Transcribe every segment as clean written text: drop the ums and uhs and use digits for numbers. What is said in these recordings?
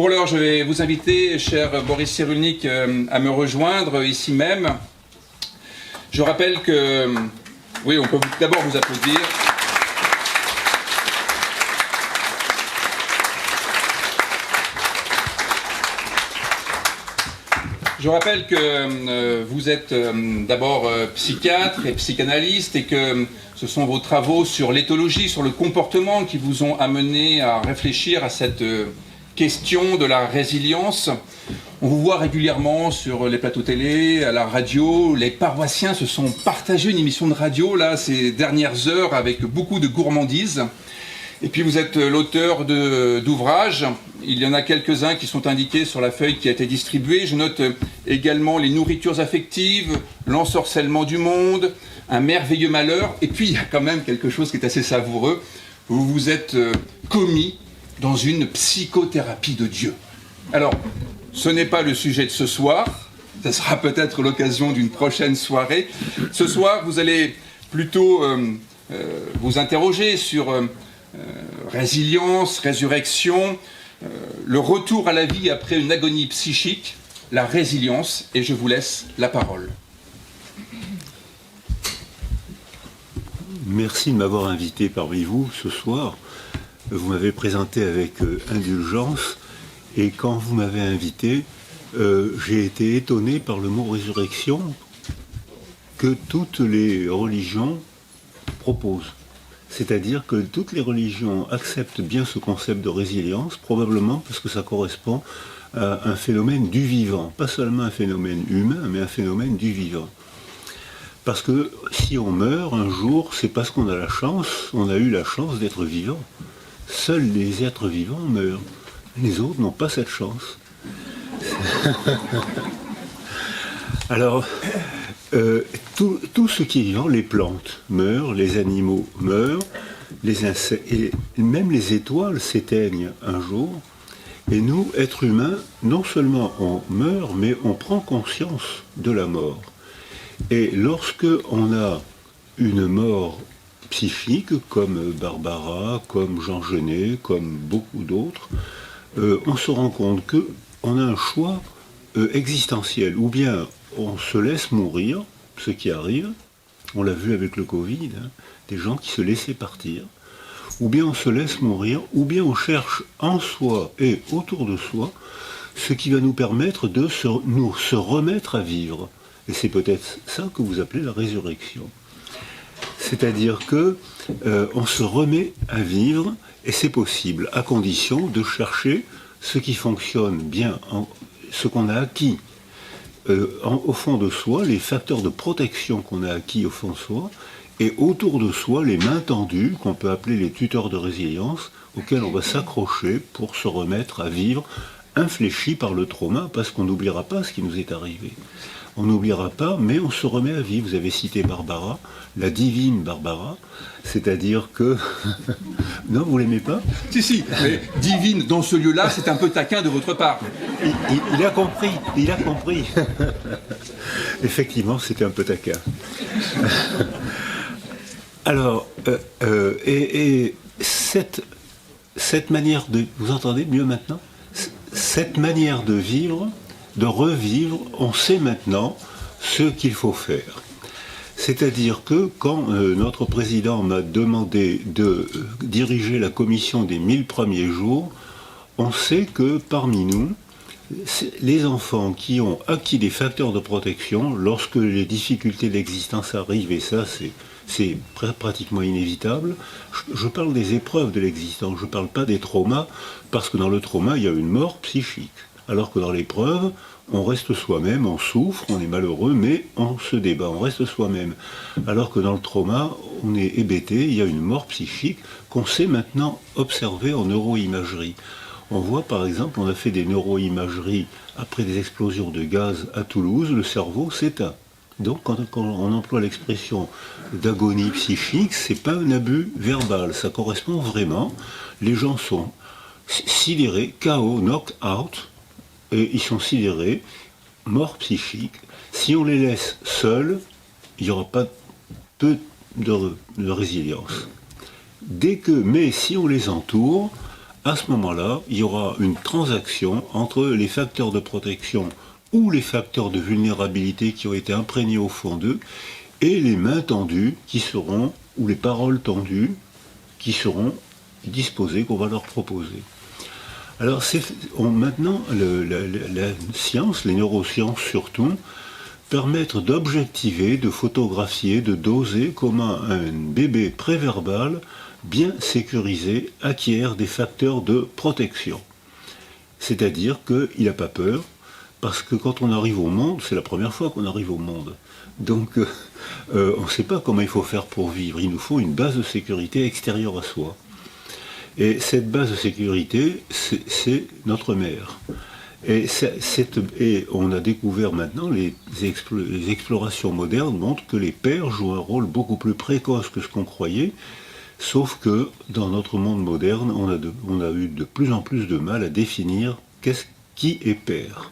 Pour l'heure, je vais vous inviter, cher Boris Cyrulnik, à me rejoindre ici même. Je rappelle que... Oui, on peut d'abord vous applaudir. Je rappelle que vous êtes d'abord psychiatre et psychanalyste et que ce sont vos travaux sur l'éthologie, sur le comportement qui vous ont amené à réfléchir à cette question de la résilience. On vous voit régulièrement sur les plateaux télé, à la radio. Les paroissiens se sont partagés une émission de radio là, ces dernières heures avec beaucoup de gourmandise. Et puis vous êtes l'auteur d'ouvrages. Il y en a quelques-uns qui sont indiqués sur la feuille qui a été distribuée. Je note également Les nourritures affectives, L'ensorcellement du monde, Un merveilleux malheur. Et puis il y a quand même quelque chose qui est assez savoureux. Vous vous êtes commis dans une psychothérapie de Dieu. Alors, ce n'est pas le sujet de ce soir. Ça sera peut-être l'occasion d'une prochaine soirée. Ce soir, vous allez plutôt vous interroger sur... résilience, résurrection, le retour à la vie après une agonie psychique, la résilience, et je vous laisse la parole. Merci de m'avoir invité parmi vous ce soir. Vous m'avez présenté avec indulgence, et quand vous m'avez invité, j'ai été étonné par le mot résurrection que toutes les religions proposent. C'est-à-dire que toutes les religions acceptent bien ce concept de résilience, probablement parce que ça correspond à un phénomène du vivant, pas seulement un phénomène humain, mais un phénomène du vivant. Parce que si on meurt un jour, c'est parce qu'on a la chance, on a eu la chance d'être vivant. Seuls les êtres vivants meurent. Les autres n'ont pas cette chance. Alors... tout ce qui est vivant, les plantes meurent, les animaux meurent, les insectes, et même les étoiles s'éteignent un jour. Et nous, êtres humains, non seulement on meurt, mais on prend conscience de la mort. Et lorsque on a une mort psychique, comme Barbara, comme Jean Genet, comme beaucoup d'autres, on se rend compte qu'on a un choix existentiel, ou bien on se laisse mourir, ce qui arrive, on l'a vu avec le Covid, des gens qui se laissaient partir, ou bien on se laisse mourir, ou bien on cherche en soi et autour de soi ce qui va nous permettre de nous se remettre à vivre. Et c'est peut-être ça que vous appelez la résurrection. C'est-à-dire que on se remet à vivre, et c'est possible, à condition de chercher ce qui fonctionne bien, ce qu'on a acquis. Au fond de soi, les facteurs de protection qu'on a acquis au fond de soi, et autour de soi, les mains tendues, qu'on peut appeler les tuteurs de résilience, auxquels on va s'accrocher pour se remettre à vivre, infléchi par le trauma, parce qu'on n'oubliera pas ce qui nous est arrivé. On n'oubliera pas, mais on se remet à vivre. Vous avez cité Barbara, la divine Barbara, c'est-à-dire que... Non, vous l'aimez pas? Si, mais divine dans ce lieu-là, c'est un peu taquin de votre part. Il a compris. Effectivement, c'était un peu taquin. Alors, cette manière de... Vous entendez mieux maintenant? Cette manière de vivre, de revivre, on sait maintenant ce qu'il faut faire. C'est-à-dire que quand notre président m'a demandé de diriger la commission des 1000 premiers jours, on sait que parmi nous, les enfants qui ont acquis des facteurs de protection, lorsque les difficultés d'existence arrivent, et ça c'est pratiquement inévitable, je parle des épreuves de l'existence, je ne parle pas des traumas, parce que dans le trauma, il y a une mort psychique. Alors que dans l'épreuve, on reste soi-même, on souffre, on est malheureux, mais on se débat, on reste soi-même. Alors que dans le trauma, on est hébété, il y a une mort psychique qu'on sait maintenant observer en neuroimagerie. On voit par exemple, on a fait des neuroimageries après des explosions de gaz à Toulouse, le cerveau s'éteint. Donc quand on emploie l'expression d'agonie psychique, c'est pas un abus verbal, ça correspond vraiment. Les gens sont sidérés, KO, knock-out, et ils sont sidérés, morts psychiques. Si on les laisse seuls, il n'y aura pas peu de résilience. Mais si on les entoure, à ce moment-là, il y aura une transaction entre les facteurs de protection ou les facteurs de vulnérabilité qui ont été imprégnés au fond d'eux et les mains tendues qui seront, ou les paroles tendues qui seront disposées, qu'on va leur proposer. Alors maintenant, la science, les neurosciences surtout, permettent d'objectiver, de photographier, de doser comment un bébé préverbal bien sécurisé acquiert des facteurs de protection. C'est-à-dire qu'il n'a pas peur, parce que quand on arrive au monde, c'est la première fois qu'on arrive au monde. Donc on ne sait pas comment il faut faire pour vivre. Il nous faut une base de sécurité extérieure à soi. Et cette base de sécurité, c'est notre mère. Et on a découvert maintenant, les explorations modernes montrent que les pères jouent un rôle beaucoup plus précoce que ce qu'on croyait, sauf que dans notre monde moderne, on a eu de plus en plus de mal à définir qui est père.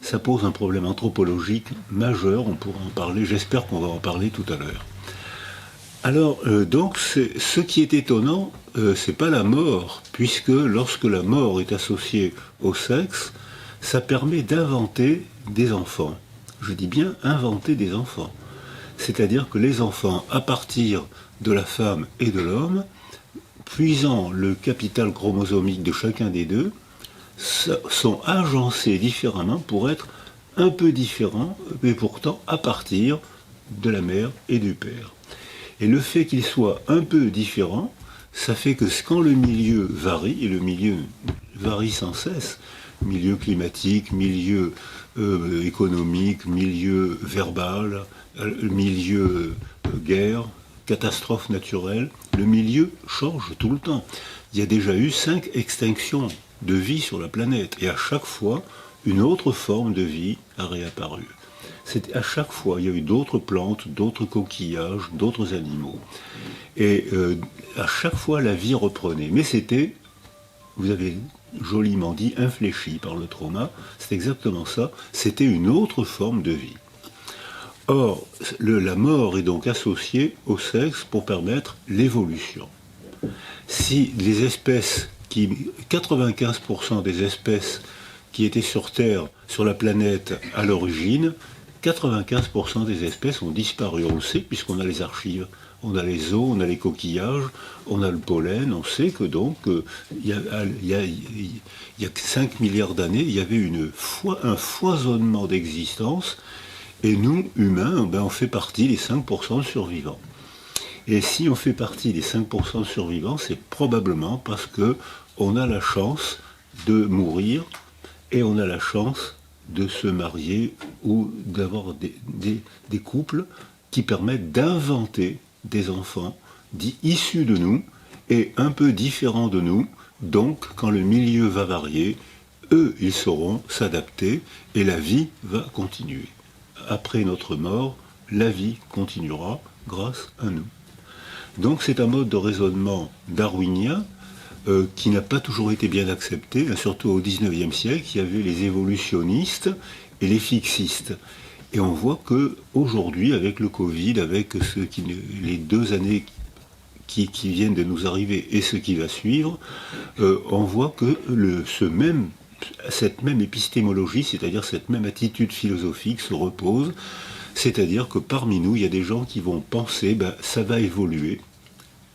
Ça pose un problème anthropologique majeur, on pourra en parler, j'espère qu'on va en parler tout à l'heure. Alors, donc, ce qui est étonnant, c'est pas la mort, puisque lorsque la mort est associée au sexe, ça permet d'inventer des enfants. Je dis bien inventer des enfants. C'est-à-dire que les enfants, à partir de la femme et de l'homme, puisant le capital chromosomique de chacun des deux, sont agencés différemment pour être un peu différents, mais pourtant à partir de la mère et du père. Et le fait qu'ils soient un peu différents, ça fait que quand le milieu varie, et le milieu varie sans cesse, milieu climatique, milieu économique, milieu verbal, milieu guerre, catastrophe naturelle, le milieu change tout le temps. Il y a déjà eu 5 extinctions de vie sur la planète, et à chaque fois, une autre forme de vie a réapparu. À chaque fois, il y a eu d'autres plantes, d'autres coquillages, d'autres animaux. Et à chaque fois, la vie reprenait. Mais c'était, vous avez joliment dit, infléchi par le trauma. C'est exactement ça. C'était une autre forme de vie. Or, la mort est donc associée au sexe pour permettre l'évolution. Si les espèces 95% des espèces qui étaient sur Terre, sur la planète à l'origine, 95% des espèces ont disparu. On le sait puisqu'on a les archives. On a les os, on a les coquillages, on a le pollen. On sait que donc, il y a 5 milliards d'années, il y avait un foisonnement d'existence. Et nous, humains, on fait partie des 5% de survivants. Et si on fait partie des 5% de survivants, c'est probablement parce qu'on a la chance de mourir et on a la chance de se marier ou d'avoir des couples qui permettent d'inventer des enfants issus de nous et un peu différents de nous. Donc, quand le milieu va varier, eux, ils sauront s'adapter et la vie va continuer. Après notre mort, la vie continuera grâce à nous. Donc c'est un mode de raisonnement darwinien qui n'a pas toujours été bien accepté, surtout au XIXe siècle, il y avait les évolutionnistes et les fixistes. Et on voit qu'aujourd'hui, avec le Covid, avec les 2 années qui viennent de nous arriver et ce qui va suivre, on voit que cette même épistémologie, c'est-à-dire cette même attitude philosophique se repose, c'est-à-dire que parmi nous, il y a des gens qui vont penser ça va évoluer,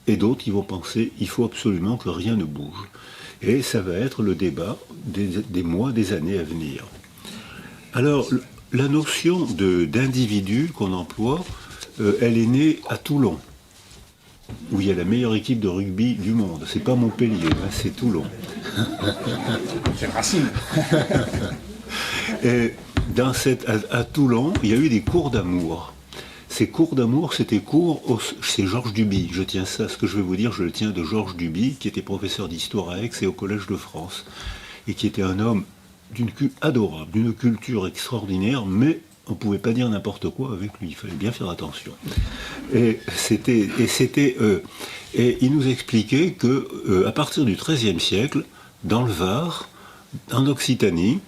et d'autres qui vont penser il faut absolument que rien ne bouge. Et ça va être le débat des mois, des années à venir. Alors, la notion d'individu qu'on emploie, elle est née à Toulon, où il y a la meilleure équipe de rugby du monde. C'est pas Montpellier, c'est Toulon. C'est Racine. Et à Toulon, il y a eu des cours d'amour. Ces cours d'amour, c'était c'est Georges Duby. Je tiens ça, ce que je vais vous dire, je le tiens de Georges Duby, qui était professeur d'histoire à Aix et au Collège de France, et qui était un homme adorable, d'une culture extraordinaire, mais on ne pouvait pas dire n'importe quoi avec lui, il fallait bien faire attention. Et il nous expliquait que à partir du XIIIe siècle, dans le Var, en Occitanie,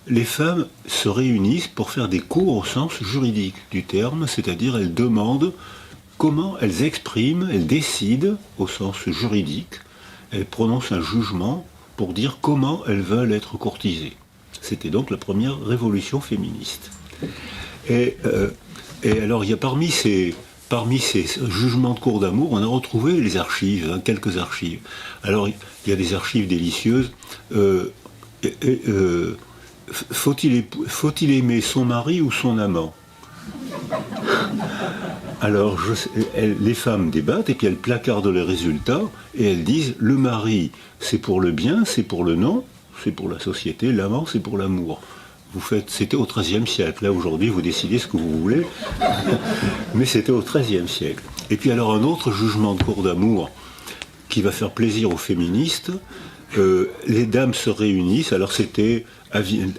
les femmes se réunissent pour faire des cours au sens juridique du terme, c'est-à-dire elles demandent comment elles expriment, elles décident au sens juridique, elles prononcent un jugement pour dire comment elles veulent être courtisées. C'était donc la première révolution féministe. Et alors, il y a parmi ces jugements de cour d'amour, on a retrouvé les archives, hein, quelques archives. Alors, il y a des archives délicieuses. Faut-il aimer son mari ou son amant? Alors, les femmes débattent et puis elles placardent les résultats et elles disent le mari, c'est pour le bien, c'est pour le non, c'est pour la société, l'amant, c'est pour l'amour. C'était au XIIIe siècle. Là, aujourd'hui, vous décidez ce que vous voulez, mais c'était au XIIIe siècle. Et puis alors, un autre jugement de cour d'amour qui va faire plaisir aux féministes, les dames se réunissent. Alors, c'était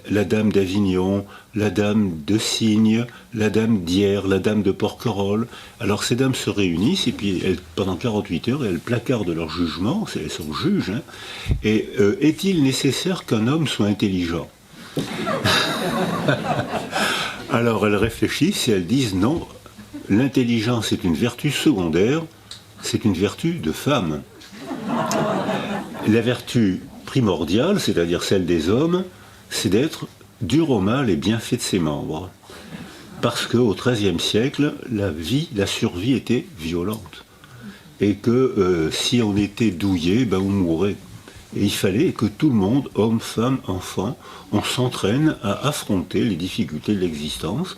la dame d'Avignon, la dame de Signes, la dame d'Hyères, la dame de Porquerolles. Alors, ces dames se réunissent et puis pendant 48 heures, elles placardent leur jugement. Elles sont juges. Hein, et est-il nécessaire qu'un homme soit intelligent? Alors elles réfléchissent et elles disent non, l'intelligence est une vertu secondaire, c'est une vertu de femme. La vertu primordiale, c'est-à-dire celle des hommes, c'est d'être dur au mal et bien fait de ses membres. Parce qu'au XIIIe siècle, la survie était violente. Et que si on était douillé, ben on mourait. Et il fallait que tout le monde, hommes, femmes, enfants, on s'entraîne à affronter les difficultés de l'existence.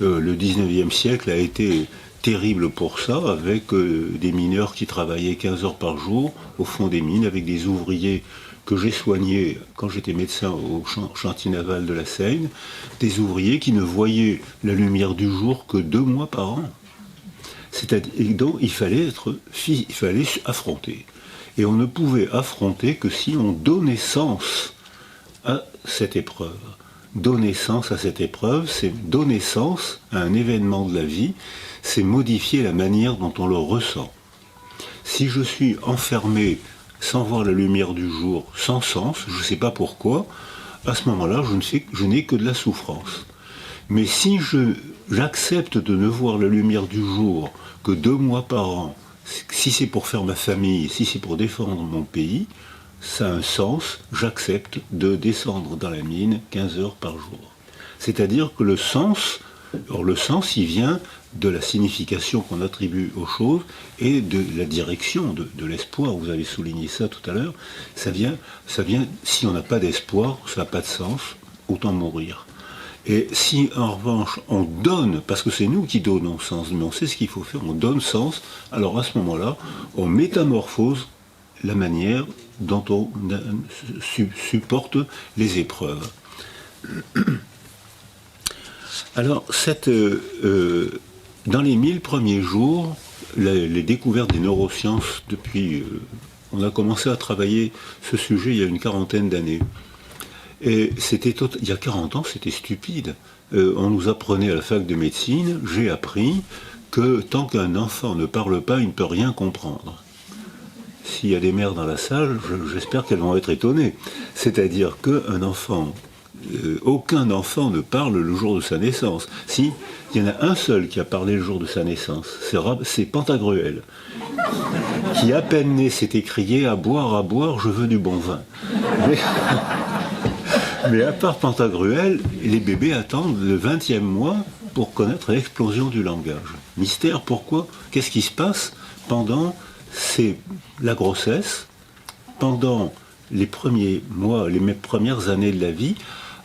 Le 19e siècle a été terrible pour ça, avec des mineurs qui travaillaient 15 heures par jour au fond des mines, avec des ouvriers que j'ai soignés quand j'étais médecin au chantier naval de la Seine, des ouvriers qui ne voyaient la lumière du jour que 2 mois par an. Et donc il fallait affronter. Et on ne pouvait affronter que si on donnait sens à cette épreuve. Donner sens à cette épreuve, c'est donner sens à un événement de la vie, c'est modifier la manière dont on le ressent. Si je suis enfermé sans voir la lumière du jour, sans sens, je ne sais pas pourquoi, à ce moment-là, je n'ai que de la souffrance. Mais si j'accepte de ne voir la lumière du jour que 2 mois par an, si c'est pour faire ma famille, si c'est pour défendre mon pays, ça a un sens, j'accepte de descendre dans la mine 15 heures par jour. C'est-à-dire que le sens, il vient de la signification qu'on attribue aux choses et de la direction, de l'espoir. Vous avez souligné ça tout à l'heure. Ça vient, si on n'a pas d'espoir, ça n'a pas de sens, autant mourir. Et si en revanche on donne, parce que c'est nous qui donnons sens, mais on sait ce qu'il faut faire, on donne sens, alors à ce moment-là, on métamorphose la manière dont on supporte les épreuves. Alors, dans les 1000 premiers jours, les découvertes des neurosciences, on a commencé à travailler ce sujet il y a une 40aine d'années. Et il y a 40 ans, c'était stupide. On nous apprenait à la fac de médecine, j'ai appris que tant qu'un enfant ne parle pas, il ne peut rien comprendre. S'il y a des mères dans la salle, j'espère qu'elles vont être étonnées. C'est-à-dire qu'un enfant, aucun enfant ne parle le jour de sa naissance. Si, il y en a un seul qui a parlé le jour de sa naissance, c'est Pantagruel, qui à peine né s'est écrié « à boire, je veux du bon vin ». Mais à part Pantagruel, les bébés attendent le 20e mois pour connaître l'explosion du langage. Mystère, pourquoi? Qu'est-ce qui se passe pendant la grossesse, pendant les premiers mois, les premières années de la vie,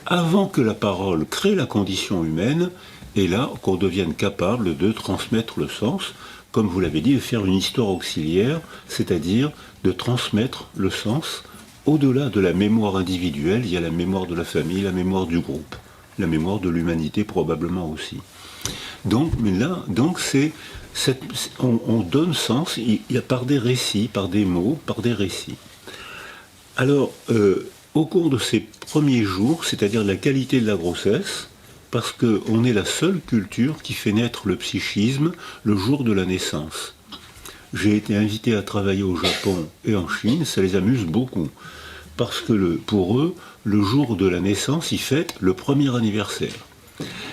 avant que la parole crée la condition humaine, et là qu'on devienne capable de transmettre le sens, comme vous l'avez dit, de faire une histoire auxiliaire, c'est-à-dire de transmettre le sens. Au-delà de la mémoire individuelle, il y a la mémoire de la famille, la mémoire du groupe, la mémoire de l'humanité probablement aussi. Donc on donne sens par des récits, par des mots, par des récits. Alors, au cours de ces premiers jours, c'est-à-dire la qualité de la grossesse, parce qu'on est la seule culture qui fait naître le psychisme le jour de la naissance. J'ai été invité à travailler au Japon et en Chine, ça les amuse beaucoup. Parce que pour eux, le jour de la naissance, ils fêtent le premier anniversaire.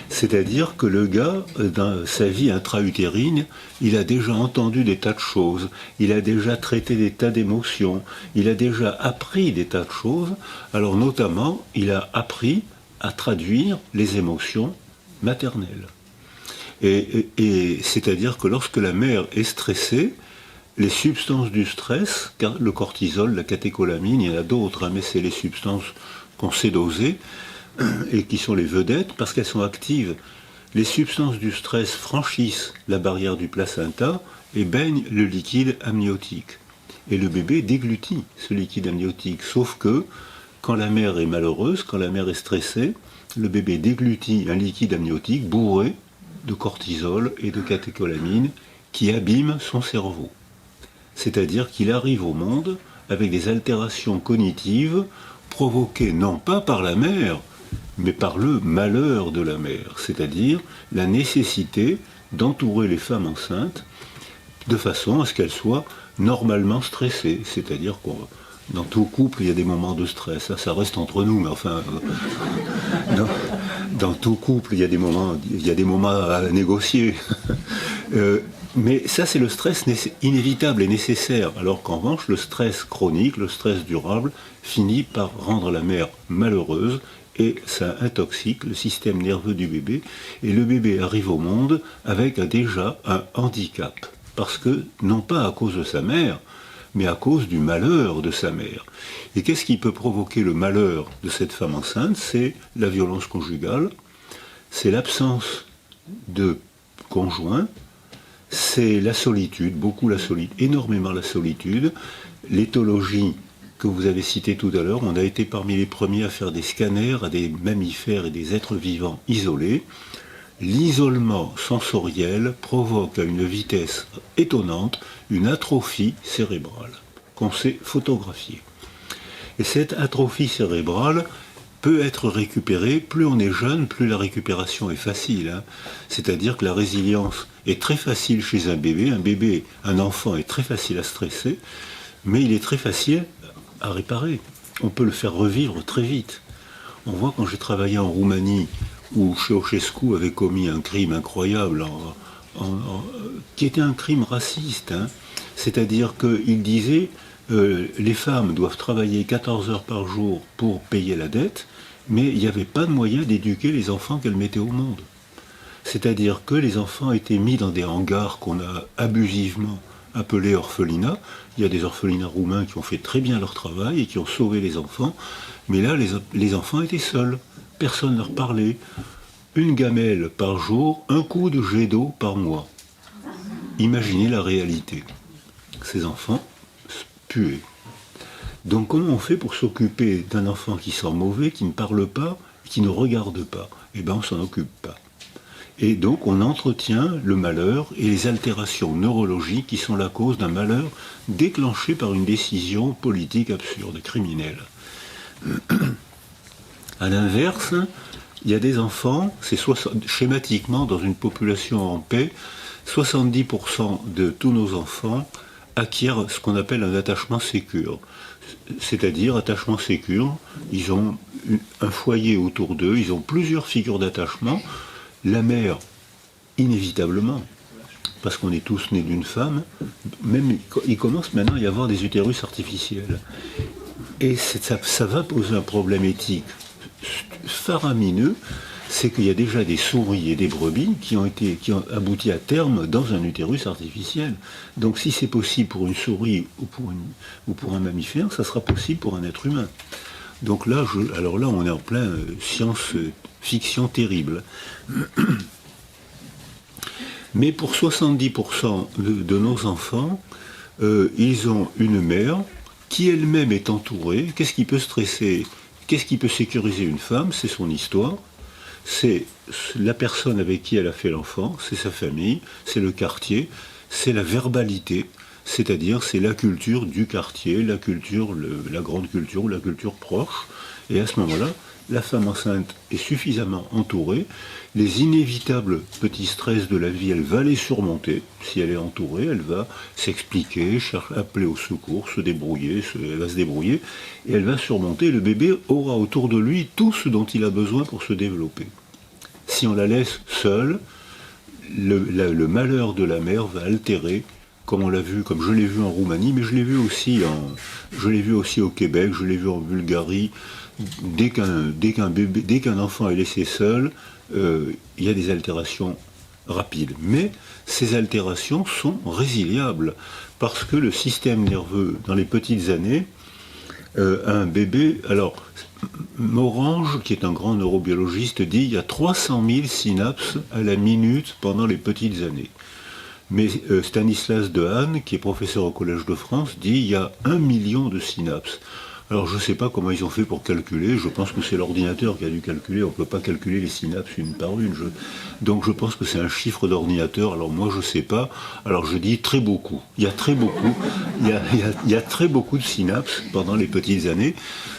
C'est-à-dire que le gars, dans sa vie intra-utérine, il a déjà entendu des tas de choses, il a déjà traité des tas d'émotions, il a déjà appris des tas de choses. Alors notamment, il a appris à traduire les émotions maternelles. Et c'est-à-dire que lorsque la mère est stressée, les substances du stress, le cortisol, la catécholamine, il y en a d'autres, hein, mais c'est les substances qu'on sait doser, et qui sont les vedettes parce qu'elles sont actives. Les substances du stress franchissent la barrière du placenta et baignent le liquide amniotique. Et le bébé déglutit ce liquide amniotique. Sauf que quand la mère est malheureuse, quand la mère est stressée, le bébé déglutit un liquide amniotique bourré de cortisol et de catécholamine qui abîme son cerveau. C'est-à-dire qu'il arrive au monde avec des altérations cognitives provoquées non pas par la mère, mais par le malheur de la mère, c'est-à-dire la nécessité d'entourer les femmes enceintes de façon à ce qu'elles soient normalement stressées. C'est-à-dire que dans tout couple, il y a des moments de stress. Ça reste entre nous, mais enfin, dans tout couple, il y a des moments à négocier. Mais ça, c'est le stress inévitable et nécessaire, alors qu'en revanche, le stress chronique, le stress durable, finit par rendre la mère malheureuse, et ça intoxique le système nerveux du bébé, et le bébé arrive au monde avec déjà un handicap, parce que, non pas à cause de sa mère, mais à cause du malheur de sa mère. Et qu'est-ce qui peut provoquer le malheur de cette femme enceinte? C'est la violence conjugale, c'est l'absence de conjoint, c'est la solitude, beaucoup la solitude, énormément la solitude, l'éthologie que vous avez citée tout à l'heure. On a été parmi les premiers à faire des scanners à des mammifères et des êtres vivants isolés. L'isolement sensoriel provoque à une vitesse étonnante une atrophie cérébrale qu'on sait photographier. Et cette atrophie cérébrale peut être récupérée, plus on est jeune, plus la récupération est facile. Hein. C'est-à-dire que la résilience est très facile chez un bébé, un enfant est très facile à stresser, mais il est très facile à réparer. On peut le faire revivre très vite. On voit quand j'ai travaillé en Roumanie, où Ceausescu avait commis un crime incroyable, qui était un crime raciste. Hein. C'est-à-dire qu'il disait les femmes doivent travailler 14 heures par jour pour payer la dette, mais il n'y avait pas de moyen d'éduquer les enfants qu'elles mettaient au monde. C'est-à-dire que les enfants étaient mis dans des hangars qu'on a abusivement appelés orphelinats. Il y a des orphelinats roumains qui ont fait très bien leur travail et qui ont sauvé les enfants, mais là, les enfants étaient seuls. Personne ne leur parlait. Une gamelle par jour, un coup de jet d'eau par mois. Imaginez la réalité. Ces enfants puaient. Donc comment on fait pour s'occuper d'un enfant qui sent mauvais, qui ne parle pas, qui ne regarde pas? Eh bien on s'en occupe pas. Et donc on entretient le malheur et les altérations neurologiques qui sont la cause d'un malheur déclenché par une décision politique absurde, criminelle. À l'inverse, il y a des enfants, c'est schématiquement dans une population en paix, 70% de tous nos enfants acquièrent ce qu'on appelle un attachement sécure. C'est-à-dire, attachement sécure, ils ont un foyer autour d'eux, ils ont plusieurs figures d'attachement. La mère, inévitablement, parce qu'on est tous nés d'une femme, même il commence maintenant à y avoir des utérus artificiels. Et ça va poser un problème éthique faramineux, c'est qu'il y a déjà des souris et des brebis qui ont abouti à terme dans un utérus artificiel. Donc si c'est possible pour une souris ou pour un mammifère, ça sera possible pour un être humain. Donc là, on est en plein science-fiction terrible. Mais pour 70% de nos enfants, ils ont une mère qui elle-même est entourée. Qu'est-ce qui peut stresser? Qu'est-ce qui peut sécuriser une femme? C'est son histoire. C'est la personne avec qui elle a fait l'enfant, c'est sa famille, c'est le quartier, c'est la verbalité, c'est-à-dire c'est la culture du quartier, la grande culture ou la culture proche. Et à ce moment-là, la femme enceinte est suffisamment entourée. Les inévitables petits stress de la vie, elle va les surmonter. Si elle est entourée, elle va s'expliquer, appeler au secours, se débrouiller, elle va se débrouiller, et elle va surmonter. Le bébé aura autour de lui tout ce dont il a besoin pour se développer. si on la laisse seule, le malheur de la mère va altérer, comme on l'a vu, comme je l'ai vu en Roumanie, mais je l'ai vu aussi au Québec, je l'ai vu en Bulgarie. Dès qu'un enfant est laissé seul, il y a des altérations rapides. Mais ces altérations sont résiliables, parce que le système nerveux, dans les petites années, un bébé... Alors, Morange, qui est un grand neurobiologiste, dit qu'il y a 300 000 synapses à la minute pendant les petites années. Mais Stanislas Dehaene, qui est professeur au Collège de France, dit qu'il y a 1 million de synapses. Alors je ne sais pas comment ils ont fait pour calculer, je pense que c'est l'ordinateur qui a dû calculer, on ne peut pas calculer les synapses une par une. Donc je pense que c'est un chiffre d'ordinateur, alors moi je ne sais pas, alors je dis très beaucoup. Il y a très beaucoup, il y a très beaucoup de synapses pendant les petites années,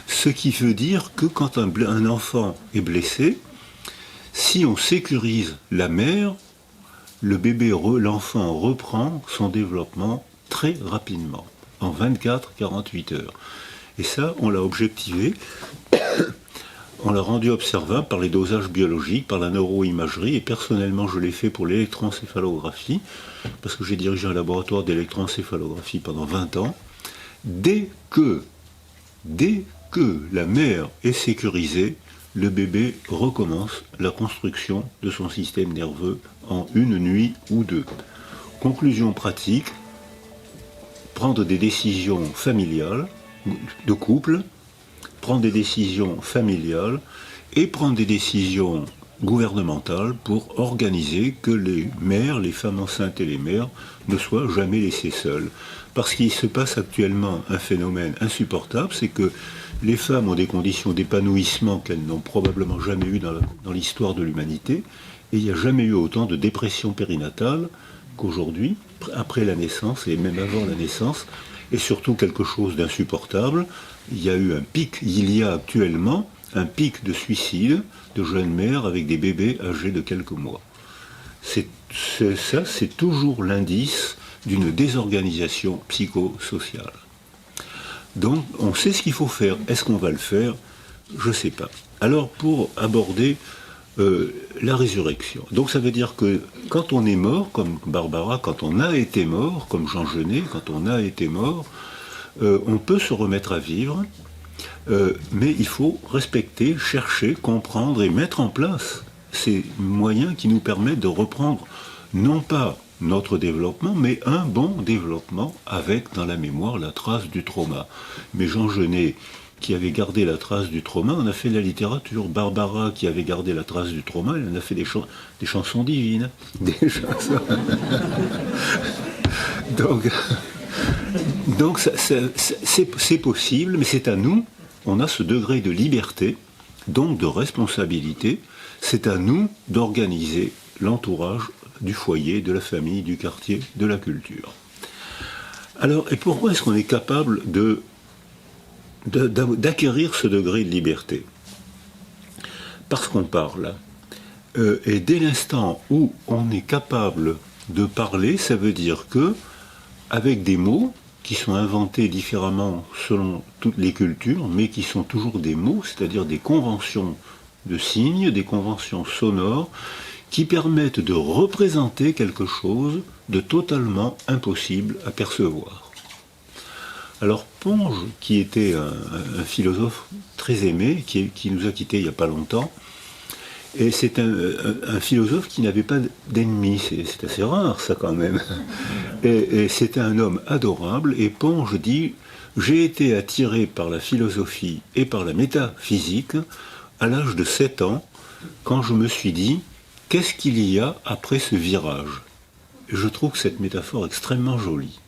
ce qui veut dire que quand un enfant est blessé, si on sécurise la mère, l'enfant reprend son développement très rapidement, en 24-48 heures. Et ça, on l'a objectivé, on l'a rendu observable par les dosages biologiques, par la neuroimagerie, et personnellement, je l'ai fait pour l'électroencéphalographie, parce que j'ai dirigé un laboratoire d'électroencéphalographie pendant 20 ans. Dès que la mère est sécurisée, le bébé recommence la construction de son système nerveux en une nuit ou deux. Conclusion pratique, prendre des décisions familiales, de couple, prendre des décisions familiales et prendre des décisions gouvernementales pour organiser que les mères, les femmes enceintes et les mères ne soient jamais laissées seules. Parce qu'il se passe actuellement un phénomène insupportable, c'est que les femmes ont des conditions d'épanouissement qu'elles n'ont probablement jamais eues dans l'histoire de l'humanité, et il n'y a jamais eu autant de dépression périnatale qu'aujourd'hui, après la naissance et même avant la naissance. Et surtout quelque chose d'insupportable, il y a actuellement un pic de suicide de jeunes mères avec des bébés âgés de quelques mois. C'est toujours l'indice d'une désorganisation psychosociale. Donc on sait ce qu'il faut faire. Est-ce qu'on va le faire? Je ne sais pas. Alors pour aborder la résurrection. Donc ça veut dire que quand on est mort, comme Barbara, quand on a été mort, comme Jean Genet, quand on a été mort, on peut se remettre à vivre, mais il faut respecter, chercher, comprendre et mettre en place ces moyens qui nous permettent de reprendre non pas notre développement, mais un bon développement avec dans la mémoire la trace du trauma. Mais Jean Genet, qui avait gardé la trace du trauma, en a fait de la littérature. Barbara, qui avait gardé la trace du trauma, elle en a fait des chansons divines. Des chansons... Donc c'est possible, mais c'est à nous, on a ce degré de liberté, donc de responsabilité, c'est à nous d'organiser l'entourage du foyer, de la famille, du quartier, de la culture. Alors, et pourquoi est-ce qu'on est capable d'acquérir ce degré de liberté? Parce qu'on parle. Et dès l'instant où on est capable de parler, ça veut dire que, avec des mots qui sont inventés différemment selon toutes les cultures, mais qui sont toujours des mots, c'est-à-dire des conventions de signes, des conventions sonores, qui permettent de représenter quelque chose de totalement impossible à percevoir. Alors Ponge, qui était un philosophe très aimé, qui nous a quittés il n'y a pas longtemps, et c'est un philosophe qui n'avait pas d'ennemis, c'est assez rare ça quand même. Et c'était un homme adorable, et Ponge dit « J'ai été attiré par la philosophie et par la métaphysique à l'âge de 7 ans, quand je me suis dit « Qu'est-ce qu'il y a après ce virage ?» Je trouve cette métaphore extrêmement jolie.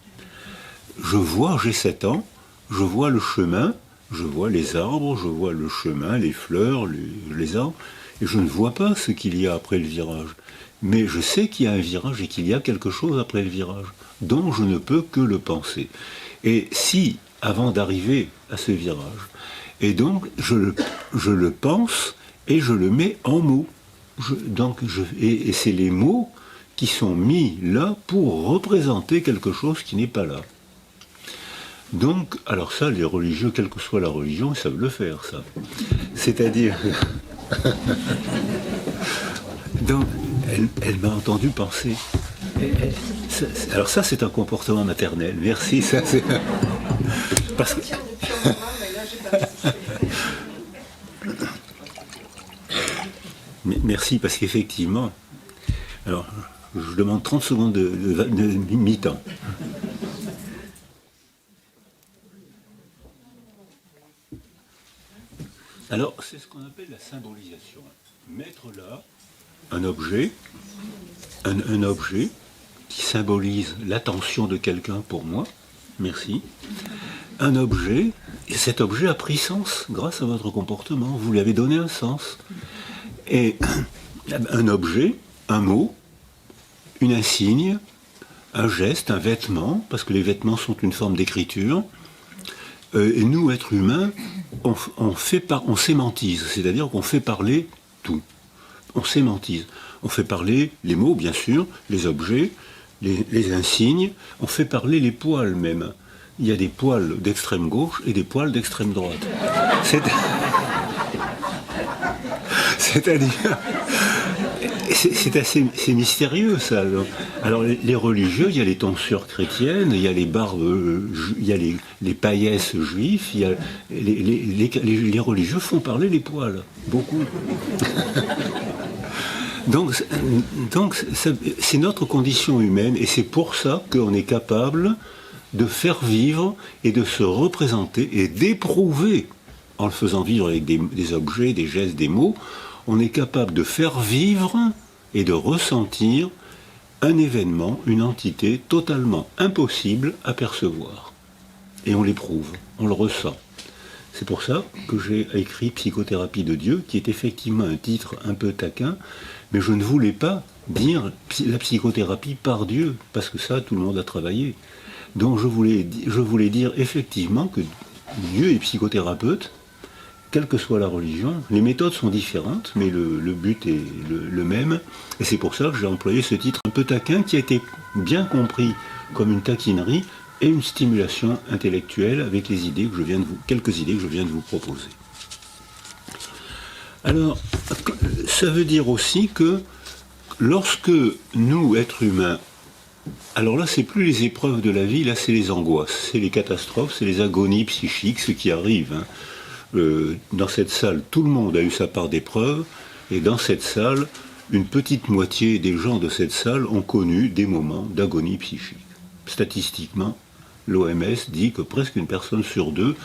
J'ai 7 ans, je vois le chemin, je vois les arbres, je vois le chemin, les fleurs, les arbres, et je ne vois pas ce qu'il y a après le virage. Mais je sais qu'il y a un virage et qu'il y a quelque chose après le virage, dont je ne peux que le penser. Et si, avant d'arriver à ce virage, et donc je le pense et je le mets en mots. Et c'est les mots qui sont mis là pour représenter quelque chose qui n'est pas là. Donc, alors ça, les religieux, quelle que soit la religion, ils savent le faire, ça. C'est-à-dire... Donc, elle m'a entendu penser. Alors ça, c'est un comportement maternel. Merci, ça c'est... Parce que... Merci, parce qu'effectivement... Alors, je demande 30 secondes de mi-temps. Alors, c'est ce qu'on appelle la symbolisation. Mettre là un objet qui symbolise l'attention de quelqu'un pour moi, merci. Un objet, et cet objet a pris sens grâce à votre comportement, vous lui avez donné un sens. Et un objet, un mot, une insigne, un geste, un vêtement, parce que les vêtements sont une forme d'écriture, et nous, êtres humains, on sémantise, c'est-à-dire qu'on fait parler tout. On sémantise. On fait parler les mots, bien sûr, les objets, les insignes, on fait parler les poils même. Il y a des poils d'extrême gauche et des poils d'extrême droite. C'est-à-dire... C'est mystérieux, ça. Alors, les religieux, il y a les tonsures chrétiennes, il y a les barbes, il y a les paillesses juifs, il y a les religieux font parler les poils, beaucoup. Donc c'est notre condition humaine, et c'est pour ça qu'on est capable de faire vivre et de se représenter et d'éprouver, en le faisant vivre avec des objets, des gestes, des mots, on est capable de faire vivre et de ressentir un événement, une entité totalement impossible à percevoir. Et on l'éprouve, on le ressent. C'est pour ça que j'ai écrit Psychothérapie de Dieu, qui est effectivement un titre un peu taquin, mais je ne voulais pas dire la psychothérapie par Dieu, parce que ça, tout le monde a travaillé. Donc je voulais dire effectivement que Dieu est psychothérapeute, quelle que soit la religion. Les méthodes sont différentes, mais le but est le même. Et c'est pour ça que j'ai employé ce titre un peu taquin, qui a été bien compris comme une taquinerie et une stimulation intellectuelle avec quelques idées que je viens de vous proposer. Alors, ça veut dire aussi que lorsque nous, êtres humains, alors là, c'est plus les épreuves de la vie, là, c'est les angoisses, c'est les catastrophes, c'est les agonies psychiques, ce qui arrive, hein. Dans cette salle, tout le monde a eu sa part d'épreuves, et dans cette salle, une petite moitié des gens de cette salle ont connu des moments d'agonie psychique. Statistiquement, l'OMS dit que presque une personne sur deux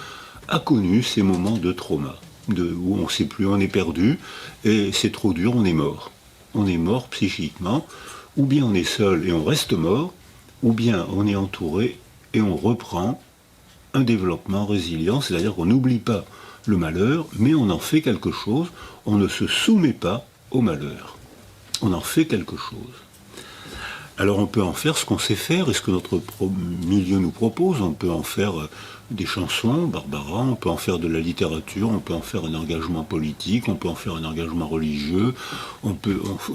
a connu ces moments de trauma, où on ne sait plus, on est perdu, et c'est trop dur, on est mort. On est mort psychiquement, ou bien on est seul et on reste mort, ou bien on est entouré et on reprend un développement résilient, c'est-à-dire qu'on n'oublie pas le malheur, mais on en fait quelque chose, on ne se soumet pas au malheur. On en fait quelque chose. Alors on peut en faire ce qu'on sait faire et ce que notre milieu nous propose. On peut en faire des chansons, Barbara, on peut en faire de la littérature, on peut en faire un engagement politique, on peut en faire un engagement religieux, on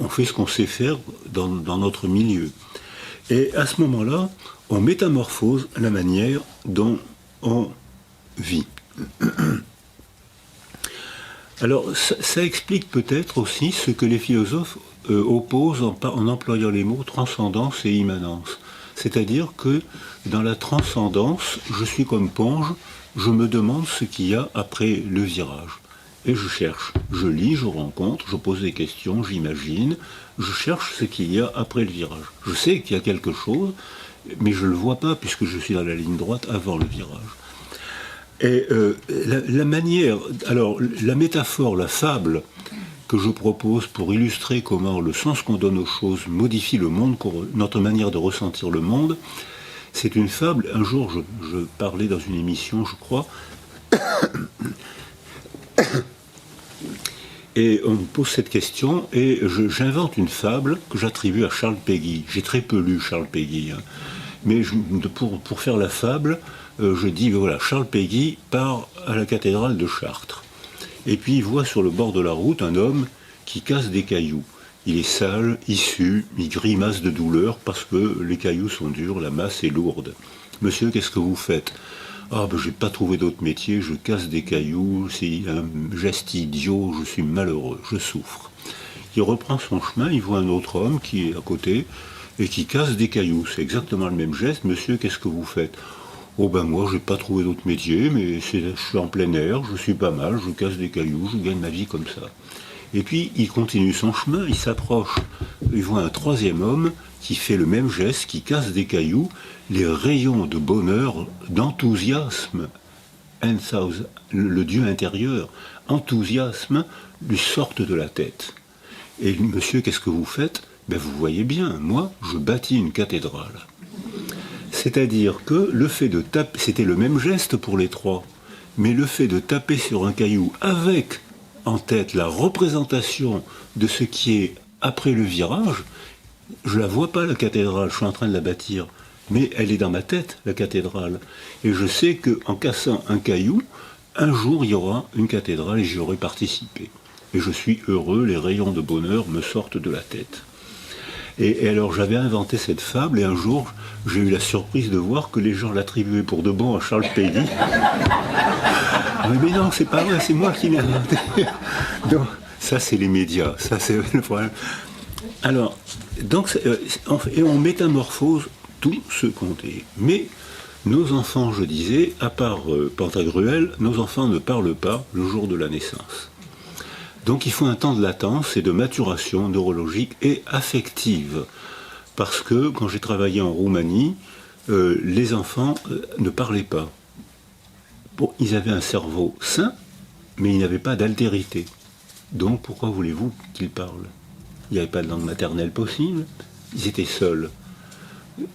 fait ce qu'on sait faire dans notre milieu. Et à ce moment-là, on métamorphose la manière dont on vit. Alors, ça explique peut-être aussi ce que les philosophes opposent en employant les mots transcendance et immanence. C'est-à-dire que dans la transcendance, je suis comme Ponge, je me demande ce qu'il y a après le virage. Et je cherche, je lis, je rencontre, je pose des questions, j'imagine, je cherche ce qu'il y a après le virage. Je sais qu'il y a quelque chose, mais je ne le vois pas puisque je suis dans la ligne droite avant le virage. Et la manière, alors la métaphore, la fable que je propose pour illustrer comment le sens qu'on donne aux choses modifie le monde, notre manière de ressentir le monde, c'est une fable. Un jour, je parlais dans une émission, je crois, et on me pose cette question, et j'invente une fable que j'attribue à Charles Péguy. J'ai très peu lu Charles Péguy, hein. Mais pour faire la fable, je dis, voilà, Charles Péguy part à la cathédrale de Chartres. Et puis il voit sur le bord de la route un homme qui casse des cailloux. Il est sale, issu, il grimace de douleur parce que les cailloux sont durs, la masse est lourde. Monsieur, qu'est-ce que vous faites ? Ah, ben j'ai pas trouvé d'autre métier, je casse des cailloux, c'est un geste idiot, je suis malheureux, je souffre. il reprend son chemin, il voit un autre homme qui est à côté et qui casse des cailloux. C'est exactement le même geste. Monsieur, qu'est-ce que vous faites? Oh ben moi, j'ai pas trouvé d'autre métier, mais je suis en plein air, je suis pas mal, je casse des cailloux, je gagne ma vie comme ça. Et puis, il continue son chemin, il s'approche, il voit un troisième homme qui fait le même geste, qui casse des cailloux. Les rayons de bonheur, d'enthousiasme, le Dieu intérieur, enthousiasme, lui sortent de la tête. Et monsieur, qu'est-ce que vous faites? Ben vous voyez bien, moi, je bâtis une cathédrale. C'est-à-dire que le fait de taper, c'était le même geste pour les trois, mais le fait de taper sur un caillou avec en tête la représentation de ce qui est après le virage, je la vois pas la cathédrale, je suis en train de la bâtir, mais elle est dans ma tête, la cathédrale. Et je sais qu'en cassant un caillou, un jour il y aura une cathédrale et j'y aurai participé. Et je suis heureux, les rayons de bonheur me sortent de la tête. Et alors j'avais inventé cette fable et un jour j'ai eu la surprise de voir que les gens l'attribuaient pour de bon à Charles Péguy. Mais non, c'est pas vrai, c'est moi qui l'ai inventé. Donc ça c'est les médias, ça c'est le problème. Alors, donc, et on métamorphose tout ce qu'on est. Mais nos enfants, je disais, à part Pantagruel, nos enfants ne parlent pas le jour de la naissance. Donc il faut un temps de latence et de maturation neurologique et affective. Parce que quand j'ai travaillé en Roumanie, les enfants ne parlaient pas. Bon, ils avaient un cerveau sain, mais ils n'avaient pas d'altérité. Donc pourquoi voulez-vous qu'ils parlent? Il n'y avait pas de langue maternelle possible, ils étaient seuls.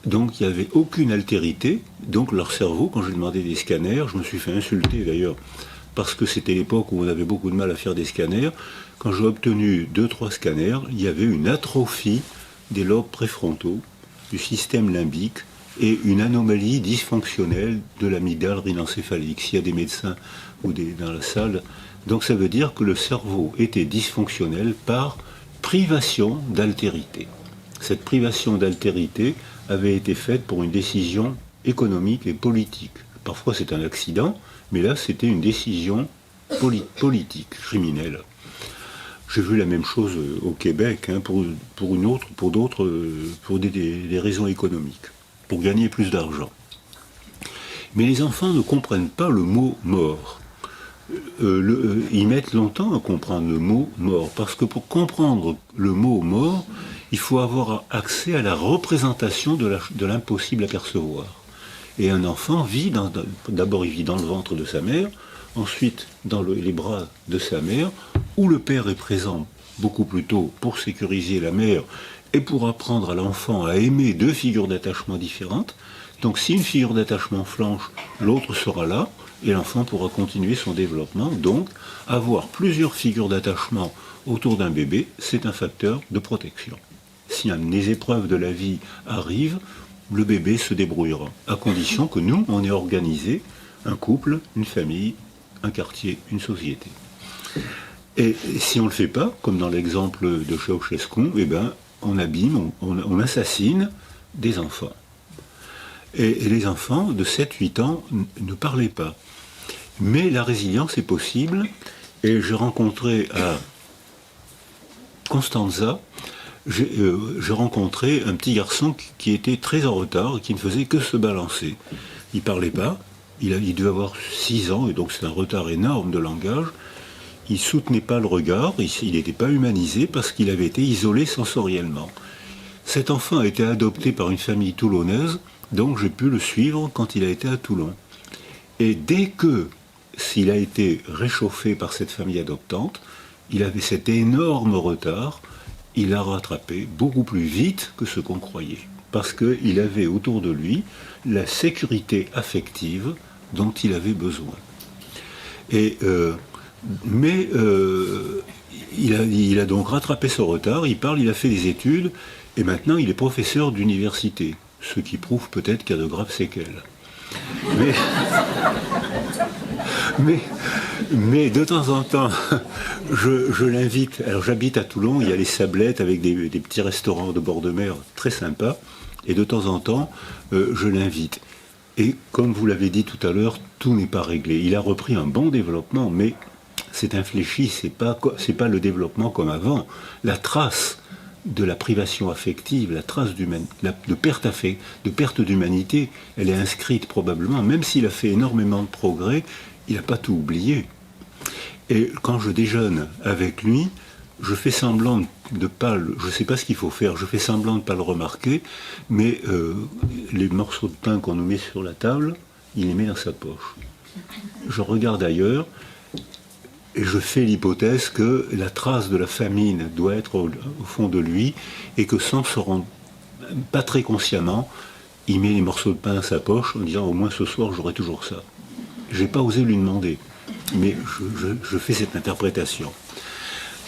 Donc il n'y avait aucune altérité. Donc leur cerveau, quand j'ai demandé des scanners, je me suis fait insulter d'ailleurs, parce que c'était l'époque où on avait beaucoup de mal à faire des scanners. Quand j'ai obtenu 2-3 scanners, il y avait une atrophie des lobes préfrontaux, du système limbique, et une anomalie dysfonctionnelle de l'amygdale rhinencéphalique. S'il y a des médecins dans la salle, donc ça veut dire que le cerveau était dysfonctionnel par privation d'altérité. Cette privation d'altérité avait été faite pour une décision économique et politique. Parfois c'est un accident, mais là c'était une décision politique, criminelle. J'ai vu la même chose au Québec, hein, pour des raisons économiques, pour gagner plus d'argent. Mais les enfants ne comprennent pas le mot mort. Ils mettent longtemps à comprendre le mot mort, parce que pour comprendre le mot mort, il faut avoir accès à la représentation de l'impossible à percevoir. Et un enfant vit, d'abord il vit dans le ventre de sa mère, ensuite dans les bras de sa mère, où le père est présent beaucoup plus tôt pour sécuriser la mère et pour apprendre à l'enfant à aimer deux figures d'attachement différentes. Donc si une figure d'attachement flanche, l'autre sera là, et l'enfant pourra continuer son développement. Donc avoir plusieurs figures d'attachement autour d'un bébé, c'est un facteur de protection. Si les épreuves de la vie arrivent, le bébé se débrouillera, à condition que nous, on ait organisé un couple, une famille, un quartier, une société. Et si on ne le fait pas, comme dans l'exemple de Ceausescu, eh ben, on abîme, on assassine des enfants. Et les enfants de 7-8 ans ne parlaient pas. Mais la résilience est possible, et j'ai rencontré à Constanza, j'ai rencontré un petit garçon qui était très en retard et qui ne faisait que se balancer. Il ne parlait pas, il devait avoir 6 ans, et donc c'est un retard énorme de langage. Il ne soutenait pas le regard, il n'était pas humanisé parce qu'il avait été isolé sensoriellement. Cet enfant a été adopté par une famille toulonnaise, donc j'ai pu le suivre quand il a été à Toulon. Et dès que s'il a été réchauffé par cette famille adoptante, il avait cet énorme retard, il l'a rattrapé beaucoup plus vite que ce qu'on croyait. Parce qu'il avait autour de lui la sécurité affective dont il avait besoin. Il a donc rattrapé ce retard, il parle, il a fait des études, et maintenant il est professeur d'université, ce qui prouve peut-être qu'il y a de graves séquelles. Mais de temps en temps, je l'invite. Alors j'habite à Toulon, il y a les Sablettes avec des petits restaurants de bord de mer très sympas, et de temps en temps, je l'invite. Et comme vous l'avez dit tout à l'heure, tout n'est pas réglé. Il a repris un bon développement, mais c'est infléchi, c'est pas le développement comme avant. La trace de la privation affective, la trace de perte d'humanité, elle est inscrite probablement, même s'il a fait énormément de progrès, il n'a pas tout oublié. Et quand je déjeune avec lui, je fais semblant de pas, je ne sais pas ce qu'il faut faire, je fais semblant de ne pas le remarquer, mais les morceaux de pain qu'on nous met sur la table, il les met dans sa poche. Je regarde ailleurs, et je fais l'hypothèse que la trace de la famine doit être au fond de lui, et que sans se rendre, pas très consciemment, il met les morceaux de pain dans sa poche en disant au moins ce soir j'aurai toujours ça. Je n'ai pas osé lui demander, mais je fais cette interprétation.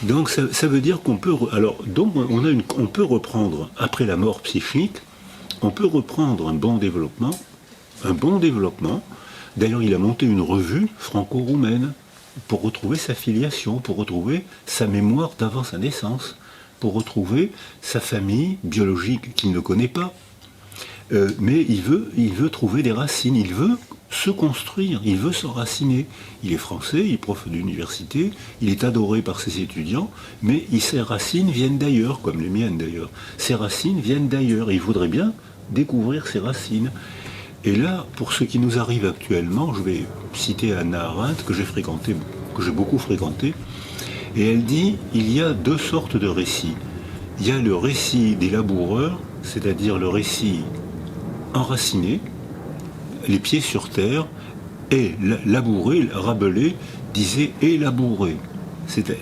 Donc ça veut dire qu'on peut, on peut reprendre après la mort psychique, on peut reprendre un bon développement. D'ailleurs, il a monté une revue franco-roumaine pour retrouver sa filiation, pour retrouver sa mémoire d'avant sa naissance, pour retrouver sa famille biologique qu'il ne connaît pas. Mais il veut trouver des racines, il veut se construire, il veut s'enraciner. Il est français, il est prof d'université, il est adoré par ses étudiants, mais ses racines viennent d'ailleurs, comme les miennes d'ailleurs. Ses racines viennent d'ailleurs, et il voudrait bien découvrir ses racines. Et là, pour ce qui nous arrive actuellement, je vais citer Hannah Arendt, que j'ai beaucoup fréquenté, et elle dit, il y a deux sortes de récits. Il y a le récit des laboureurs, c'est-à-dire le récit enraciné, les pieds sur terre, et labourer, Rabelais disait élaborer.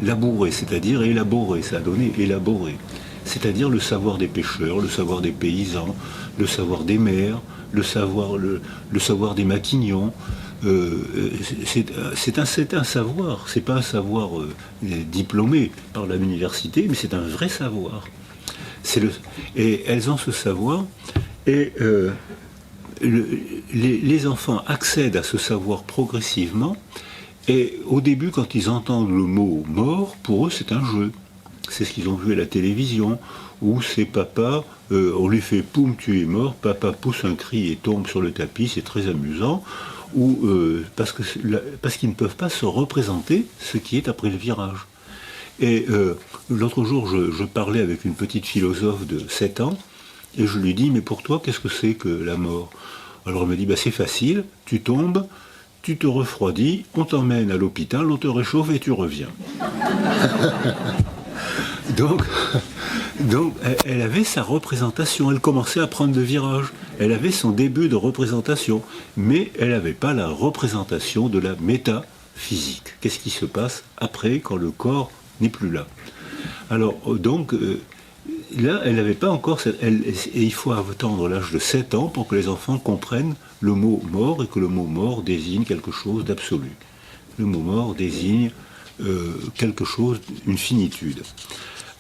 Labourer, c'est-à-dire élaborer, ça a donné élaborer. C'est-à-dire le savoir des pêcheurs, le savoir des paysans, le savoir des mers, le savoir des maquignons. C'est un savoir, c'est pas un savoir diplômé par l'université, mais c'est un vrai savoir. Et elles ont ce savoir, et les enfants accèdent à ce savoir progressivement, et au début, quand ils entendent le mot mort, pour eux c'est un jeu. C'est ce qu'ils ont vu à la télévision, où c'est papa, on lui fait poum, tu es mort, papa pousse un cri et tombe sur le tapis, c'est très amusant, ou parce qu'ils ne peuvent pas se représenter ce qui est après le virage. Et l'autre jour, je parlais avec une petite philosophe de 7 ans, et je lui dis, mais pour toi, qu'est-ce que c'est que la mort? Alors elle me dit, bah, c'est facile, tu tombes, tu te refroidis, on t'emmène à l'hôpital, on te réchauffe et tu reviens. Donc, elle avait sa représentation, elle commençait à prendre le virage, elle avait son début de représentation, mais elle n'avait pas la représentation de la métaphysique. Qu'est-ce qui se passe après, quand le corps n'est plus là? Alors, donc, là, elle n'avait pas encore et il faut attendre l'âge de 7 ans pour que les enfants comprennent le mot mort, et que le mot mort désigne quelque chose d'absolu. Le mot mort désigne quelque chose, une finitude.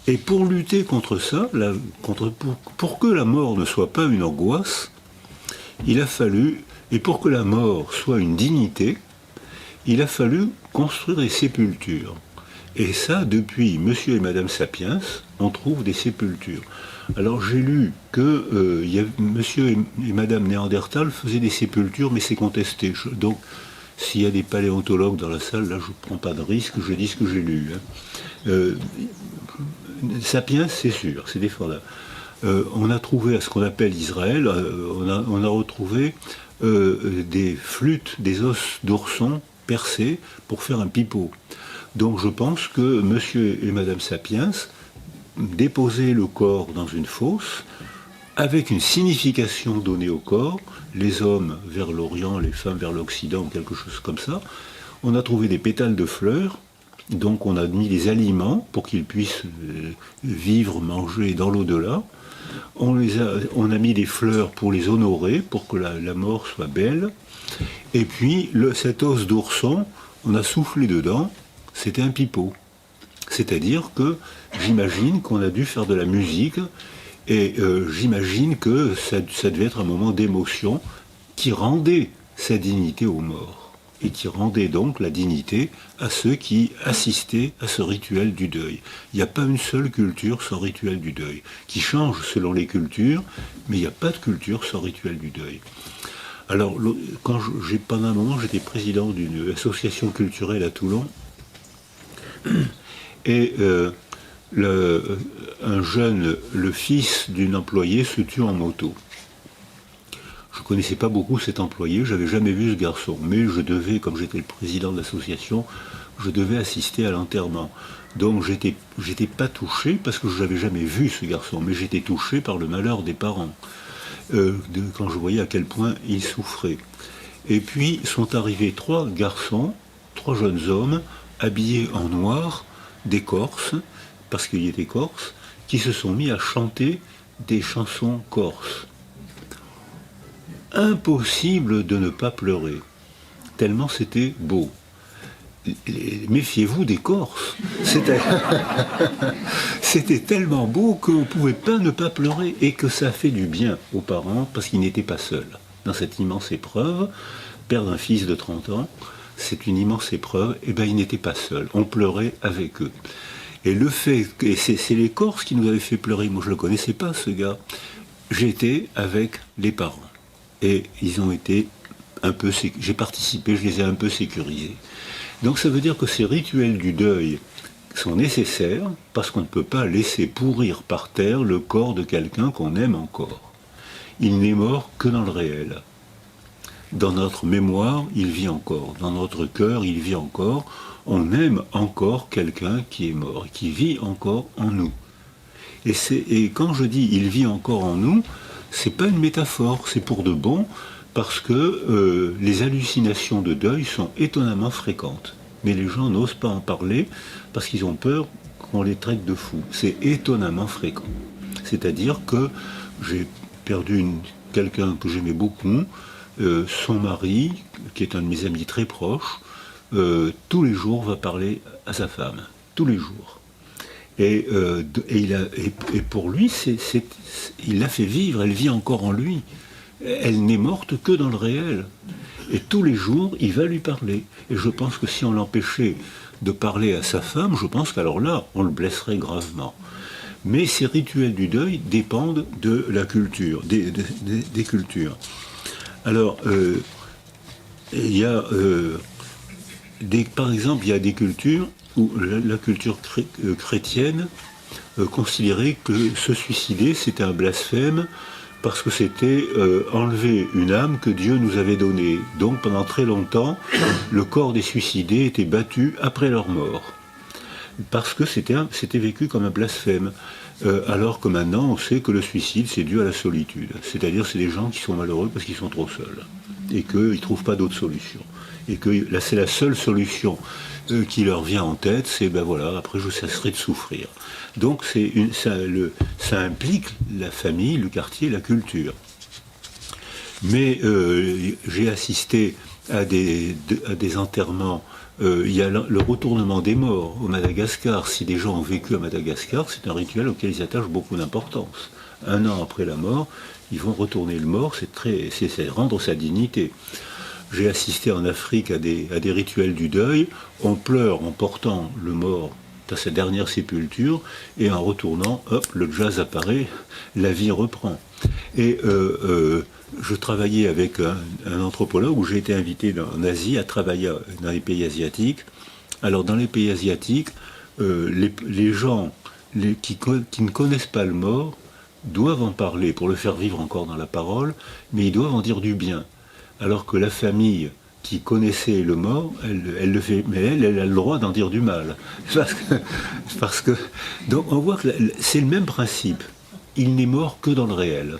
Et pour lutter contre ça, pour que la mort ne soit pas une angoisse, il a fallu, et pour que la mort soit une dignité, il a fallu construire des sépultures. Et ça, depuis Monsieur et Madame Sapiens, on trouve des sépultures. Alors j'ai lu que Monsieur et Madame Néandertal faisaient des sépultures, mais c'est contesté. Donc, s'il y a des paléontologues dans la salle, là, je ne prends pas de risque, je dis ce que j'ai lu. Sapiens, c'est sûr, c'est défendable. On a trouvé à ce qu'on appelle Israël, on a retrouvé des flûtes, des os d'ourson percés pour faire un pipeau. Donc je pense que Monsieur et Madame Sapiens déposaient le corps dans une fosse avec une signification donnée au corps, les hommes vers l'Orient, les femmes vers l'Occident, quelque chose comme ça. On a trouvé des pétales de fleurs, donc on a mis des aliments pour qu'ils puissent vivre, manger dans l'au-delà. On a mis des fleurs pour les honorer, pour que la mort soit belle. Et puis cet os d'ourson, on a soufflé dedans, c'était un pipeau. C'est-à-dire que j'imagine qu'on a dû faire de la musique, et j'imagine que ça devait être un moment d'émotion qui rendait sa dignité aux morts, et qui rendait donc la dignité à ceux qui assistaient à ce rituel du deuil. Il n'y a pas une seule culture sans rituel du deuil, qui change selon les cultures, mais il n'y a pas de culture sans rituel du deuil. Alors, pendant un moment, j'étais président d'une association culturelle à Toulon, Et un jeune, le fils d'une employée, se tue en moto. Je ne connaissais pas beaucoup cet employé, j'avais jamais vu ce garçon, mais je devais, comme j'étais le président de l'association, je devais assister à l'enterrement. Donc j'étais pas touché parce que je n'avais jamais vu ce garçon, mais j'étais touché par le malheur des parents, quand je voyais à quel point ils souffraient. Et puis sont arrivés 3 garçons, 3 jeunes hommes, habillés en noir, des Corses, parce qu'ils étaient Corses, qui se sont mis à chanter des chansons corses. Impossible de ne pas pleurer, tellement c'était beau. Méfiez-vous des Corses. C'était tellement beau qu'on ne pouvait pas ne pas pleurer et que ça fait du bien aux parents parce qu'ils n'étaient pas seuls. Dans cette immense épreuve, perdre un fils de 30 ans, c'est une immense épreuve, et bien ils n'étaient pas seuls, on pleurait avec eux. Et le fait, et c'est les Corses qui nous avaient fait pleurer, moi je ne le connaissais pas ce gars, j'étais avec les parents. Et ils ont été un peu, j'ai participé, je les ai un peu sécurisés. Donc ça veut dire que ces rituels du deuil sont nécessaires parce qu'on ne peut pas laisser pourrir par terre le corps de quelqu'un qu'on aime encore. Il n'est mort que dans le réel. Dans notre mémoire, il vit encore. Dans notre cœur, il vit encore. On aime encore quelqu'un qui est mort, qui vit encore en nous. Et quand je dis « il vit encore en nous », c'est pas une métaphore, c'est pour de bon, parce que les hallucinations de deuil sont étonnamment fréquentes. Mais les gens n'osent pas en parler parce qu'ils ont peur qu'on les traite de fous. C'est étonnamment fréquent. C'est-à-dire que j'ai perdu quelqu'un que j'aimais beaucoup, son mari, qui est un de mes amis très proches, tous les jours va parler à sa femme. Tous les jours. Et pour lui, il l'a fait vivre, elle vit encore en lui. Elle n'est morte que dans le réel. Et tous les jours, il va lui parler. Et je pense que si on l'empêchait de parler à sa femme, je pense qu'alors là, on le blesserait gravement. Mais ces rituels du deuil dépendent de la culture, des cultures. Alors, il y a, par exemple, il y a des cultures où la culture chrétienne considérait que se suicider, c'était un blasphème, parce que c'était enlever une âme que Dieu nous avait donnée. Donc pendant très longtemps, le corps des suicidés était battu après leur mort. Parce que c'était vécu comme un blasphème. Alors que maintenant, on sait que le suicide, c'est dû à la solitude. C'est-à-dire, c'est des gens qui sont malheureux parce qu'ils sont trop seuls. Et qu'ils ne trouvent pas d'autre solution. Et que là, c'est la seule solution qui leur vient en tête, c'est ben voilà, après je cesserai de souffrir. Donc ça implique la famille, le quartier, la culture. Mais j'ai assisté à des enterrements. Il y a le retournement des morts au Madagascar. Si des gens ont vécu à Madagascar, c'est un rituel auquel ils attachent beaucoup d'importance. 1 an après la mort, ils vont retourner le mort, c'est rendre sa dignité. J'ai assisté en Afrique à des rituels du deuil. On pleure en portant le mort à sa dernière sépulture, et en retournant, hop, le jazz apparaît, la vie reprend. Et je travaillais avec un anthropologue où j'ai été invité en Asie à travailler dans les pays asiatiques. Alors dans les pays asiatiques, les gens qui ne connaissent pas le mort doivent en parler pour le faire vivre encore dans la parole, mais ils doivent en dire du bien. Alors que la famille qui connaissait le mort, elle le fait, mais elle a le droit d'en dire du mal. Parce que donc on voit que c'est le même principe. Il n'est mort que dans le réel.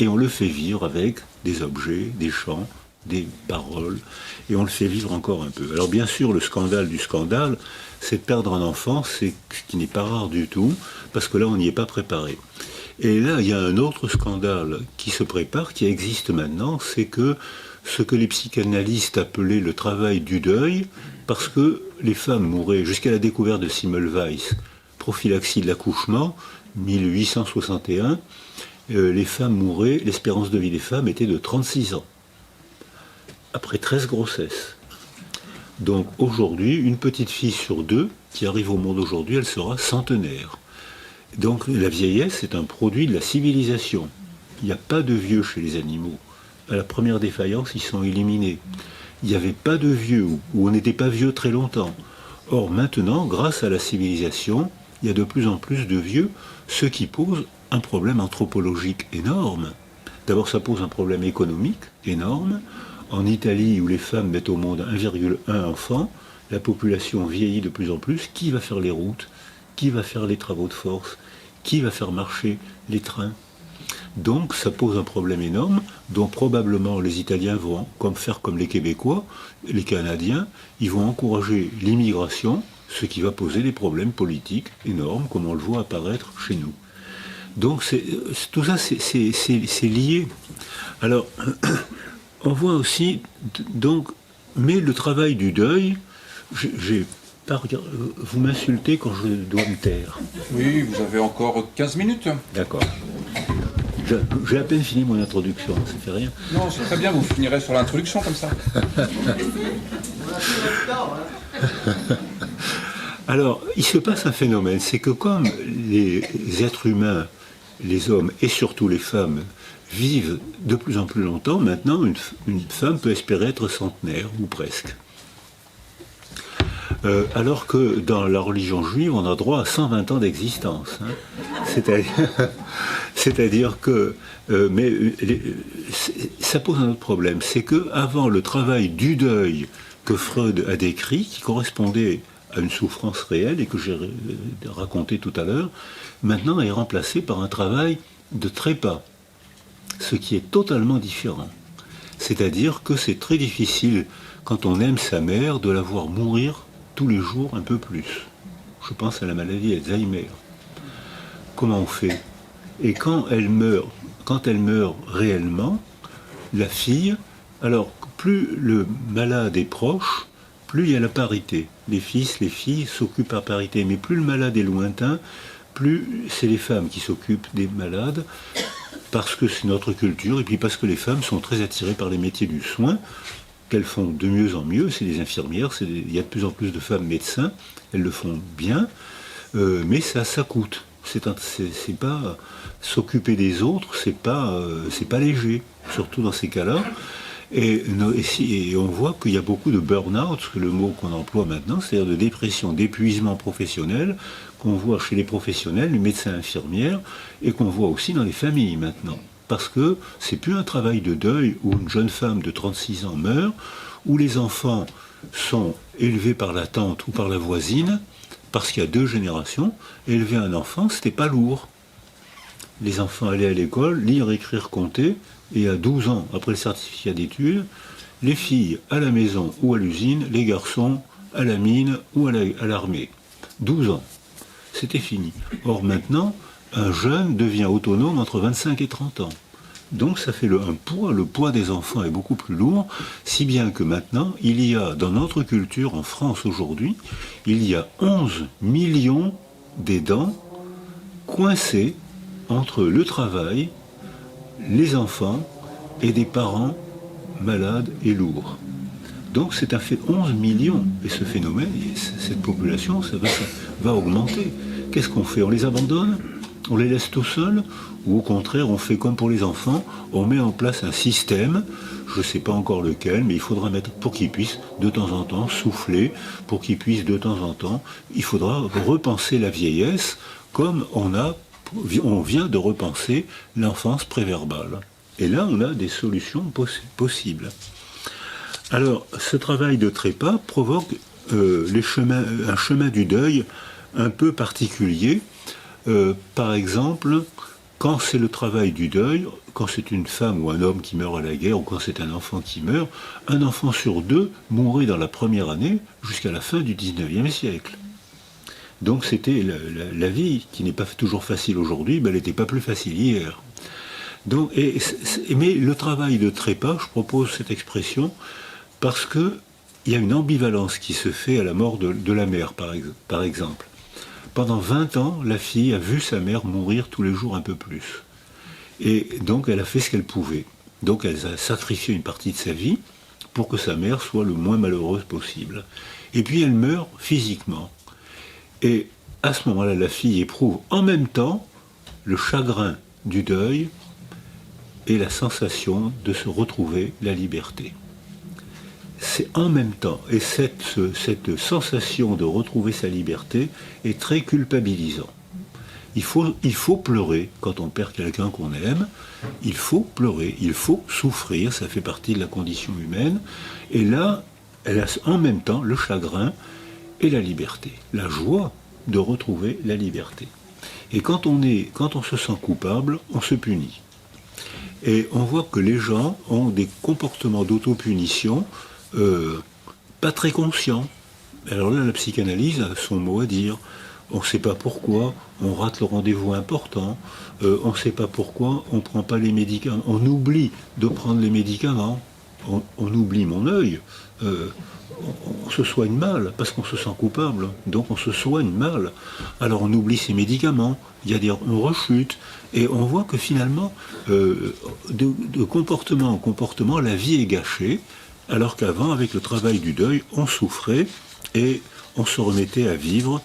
Et on le fait vivre avec des objets, des chants, des paroles, et on le fait vivre encore un peu. Alors bien sûr, le scandale du scandale, c'est de perdre un enfant, c'est ce qui n'est pas rare du tout, parce que là, on n'y est pas préparé. Et là, il y a un autre scandale qui se prépare, qui existe maintenant, c'est que ce que les psychanalystes appelaient le travail du deuil, parce que les femmes mouraient, jusqu'à la découverte de Semmelweis, prophylaxie de l'accouchement, 1861, les femmes mouraient, l'espérance de vie des femmes était de 36 ans, après 13 grossesses. Donc aujourd'hui, une petite fille sur 2 qui arrive au monde aujourd'hui, elle sera centenaire. Donc la vieillesse est un produit de la civilisation. Il n'y a pas de vieux chez les animaux. À la première défaillance, ils sont éliminés. Il n'y avait pas de vieux, ou on n'était pas vieux très longtemps. Or maintenant, grâce à la civilisation, il y a de plus en plus de vieux, ce qui pose un problème anthropologique énorme. D'abord, ça pose un problème économique énorme. En Italie, où les femmes mettent au monde 1,1 enfant, la population vieillit de plus en plus. Qui va faire les routes? Qui va faire les travaux de force? Qui va faire marcher les trains? Donc ça pose un problème énorme dont probablement les Italiens vont faire comme les Québécois, les Canadiens, ils vont encourager l'immigration, ce qui va poser des problèmes politiques énormes comme on le voit apparaître chez nous. Donc tout ça c'est lié. Alors on voit aussi, donc, mais le travail du deuil, vous m'insultez quand je dois me taire. Oui, vous avez encore 15 minutes. D'accord. J'ai à peine fini mon introduction, ça fait rien. Non, c'est très bien, vous finirez sur l'introduction comme ça. Alors, il se passe un phénomène, c'est que comme les êtres humains, les hommes et surtout les femmes, vivent de plus en plus longtemps, maintenant une femme peut espérer être centenaire, ou presque. Alors que dans la religion juive, on a droit à 120 ans d'existence. Hein. C'est-à-dire que... ça pose un autre problème, c'est qu'avant le travail du deuil que Freud a décrit, qui correspondait à une souffrance réelle et que j'ai raconté tout à l'heure, maintenant est remplacé par un travail de trépas, ce qui est totalement différent. C'est-à-dire que c'est très difficile, quand on aime sa mère, de la voir mourir tous les jours un peu plus. Je pense à la maladie Alzheimer. Comment on fait? Et quand elle meurt réellement, la fille, alors plus le malade est proche, plus il y a la parité. Les fils, les filles s'occupent par parité, mais plus le malade est lointain, plus c'est les femmes qui s'occupent des malades, parce que c'est notre culture, et puis parce que les femmes sont très attirées par les métiers du soin, qu'elles font de mieux en mieux, c'est les infirmières, il y a de plus en plus de femmes médecins, elles le font bien, mais ça coûte. C'est pas s'occuper des autres, c'est pas léger, surtout dans ces cas-là. Et on voit qu'il y a beaucoup de burn-out, le mot qu'on emploie maintenant, c'est-à-dire de dépression, d'épuisement professionnel, qu'on voit chez les professionnels, les médecins infirmières, et qu'on voit aussi dans les familles maintenant. Parce que c'est plus un travail de deuil où une jeune femme de 36 ans meurt, où les enfants sont élevés par la tante ou par la voisine, parce qu'il y a 2 générations. Élever un enfant, c'était pas lourd. Les enfants allaient à l'école, lire, écrire, compter, et à 12 ans, après le certificat d'études, les filles à la maison ou à l'usine, les garçons à la mine ou à l'armée. 12 ans, c'était fini. Or maintenant, un jeune devient autonome entre 25 et 30 ans. Donc ça fait le poids des enfants est beaucoup plus lourd, si bien que maintenant, il y a, dans notre culture, en France aujourd'hui, il y a 11 millions d'aidants coincés entre le travail, les enfants et des parents malades et lourds. Donc c'est un fait 11 millions. Et ce phénomène, cette population, ça va augmenter. Qu'est-ce qu'on fait? On les abandonne? On les laisse tout seuls? Ou au contraire, on fait comme pour les enfants, on met en place un système, je ne sais pas encore lequel, mais il faudra mettre pour qu'ils puissent de temps en temps souffler, pour qu'ils puissent de temps en temps, il faudra repenser la vieillesse comme on vient de repenser l'enfance préverbale. Et là, on a des solutions possibles. Alors, ce travail de trépas provoque un chemin du deuil un peu particulier. Par exemple, quand c'est le travail du deuil, quand c'est une femme ou un homme qui meurt à la guerre, ou quand c'est un enfant qui meurt, un enfant sur 2 mourrait dans la première année jusqu'à la fin du 19e siècle. Donc c'était la vie, qui n'est pas toujours facile aujourd'hui, mais elle n'était pas plus facile hier. Donc, mais le travail de trépas, je propose cette expression, parce qu'il y a une ambivalence qui se fait à la mort de la mère, par exemple. Pendant 20 ans, la fille a vu sa mère mourir tous les jours un peu plus. Et donc elle a fait ce qu'elle pouvait. Donc elle a sacrifié une partie de sa vie pour que sa mère soit le moins malheureuse possible. Et puis elle meurt physiquement. Et à ce moment-là, la fille éprouve en même temps le chagrin du deuil et la sensation de se retrouver la liberté. c'est en même temps, et cette sensation de retrouver sa liberté est très culpabilisant. Il faut pleurer quand on perd quelqu'un qu'on aime, il faut pleurer, il faut souffrir, ça fait partie de la condition humaine, et là, elle a en même temps le chagrin et la liberté, la joie de retrouver la liberté. Et quand on se sent coupable, on se punit. Et on voit que les gens ont des comportements d'autopunition pas très conscients. Alors là, la psychanalyse a son mot à dire. On ne sait pas pourquoi on rate le rendez-vous important, on ne sait pas pourquoi on ne prend pas les médicaments, on oublie de prendre les médicaments, on oublie mon œil, on se soigne mal parce qu'on se sent coupable, donc on se soigne mal. Alors on oublie ses médicaments, il y a une rechute, et on voit que finalement, de comportement en comportement, la vie est gâchée, alors qu'avant, avec le travail du deuil, on souffrait et on se remettait à vivre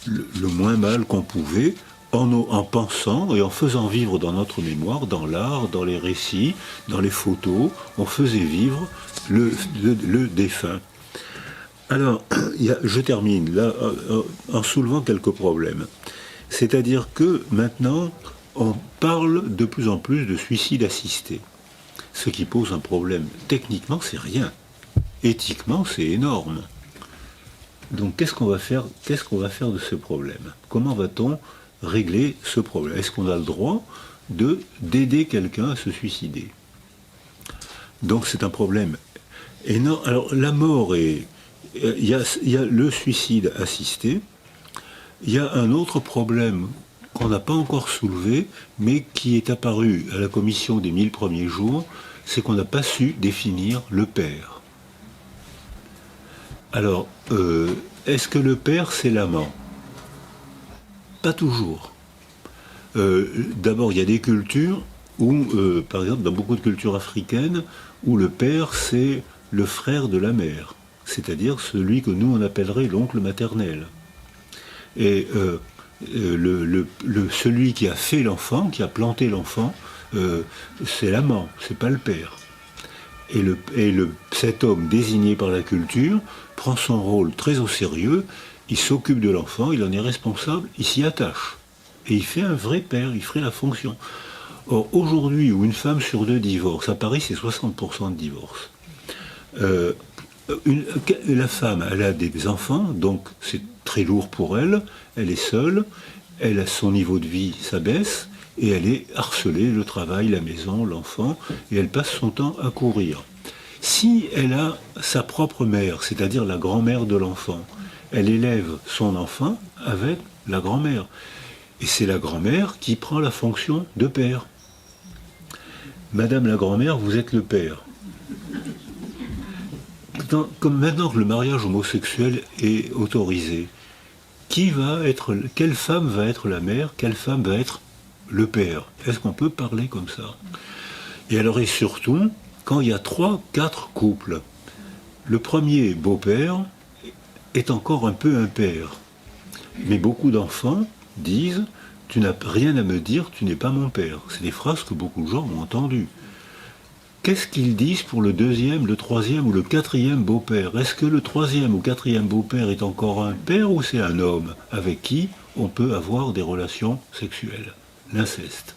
le moins mal qu'on pouvait, en pensant et en faisant vivre dans notre mémoire, dans l'art, dans les récits, dans les photos, on faisait vivre le défunt. Alors, je termine là en soulevant quelques problèmes. C'est-à-dire que maintenant, on parle de plus en plus de suicide assisté. Ce qui pose un problème. Techniquement, c'est rien. Éthiquement, c'est énorme. Donc, qu'est-ce qu'on va faire de ce problème? Comment va-t-on régler ce problème? Est-ce qu'on a le droit d'aider quelqu'un à se suicider? Donc, c'est un problème énorme. Alors, la mort est... Il y a le suicide assisté. Il y a un autre problème qu'on n'a pas encore soulevé, mais qui est apparu à la commission des 1000 premiers jours, c'est qu'on n'a pas su définir le père. Alors, est-ce que le père, c'est l'amant? Pas toujours. D'abord, il y a des cultures où, par exemple, dans beaucoup de cultures africaines, où le père, c'est le frère de la mère, c'est-à-dire celui que nous, on appellerait l'oncle maternel. Et celui qui a fait l'enfant, qui a planté l'enfant, c'est l'amant, c'est pas le père. Et cet homme désigné par la culture prend son rôle très au sérieux, il s'occupe de l'enfant, il en est responsable, il s'y attache. Et il fait un vrai père, il ferait la fonction. Or, aujourd'hui, où une femme sur 2 divorce, à Paris c'est 60% de divorce, la femme, elle a des enfants, donc c'est très lourd pour elle, elle est seule, elle a son niveau de vie s'abaisse, et elle est harcelée, le travail, la maison, l'enfant, et elle passe son temps à courir. Si elle a sa propre mère, c'est-à-dire la grand-mère de l'enfant, elle élève son enfant avec la grand-mère. Et c'est la grand-mère qui prend la fonction de père. Madame la grand-mère, vous êtes le père. Comme maintenant que le mariage homosexuel est autorisé, quelle femme va être la mère, quelle femme va être le père? Est-ce qu'on peut parler comme ça? Et alors, et surtout, quand il y a 3, 4 couples, le premier beau-père est encore un peu un père. Mais beaucoup d'enfants disent « Tu n'as rien à me dire, tu n'es pas mon père ». C'est des phrases que beaucoup de gens ont entendues. Qu'est-ce qu'ils disent pour le 2e, le 3e ou le 4e beau-père? Est-ce que le 3e ou 4e beau-père est encore un père ou c'est un homme avec qui on peut avoir des relations sexuelles? L'inceste.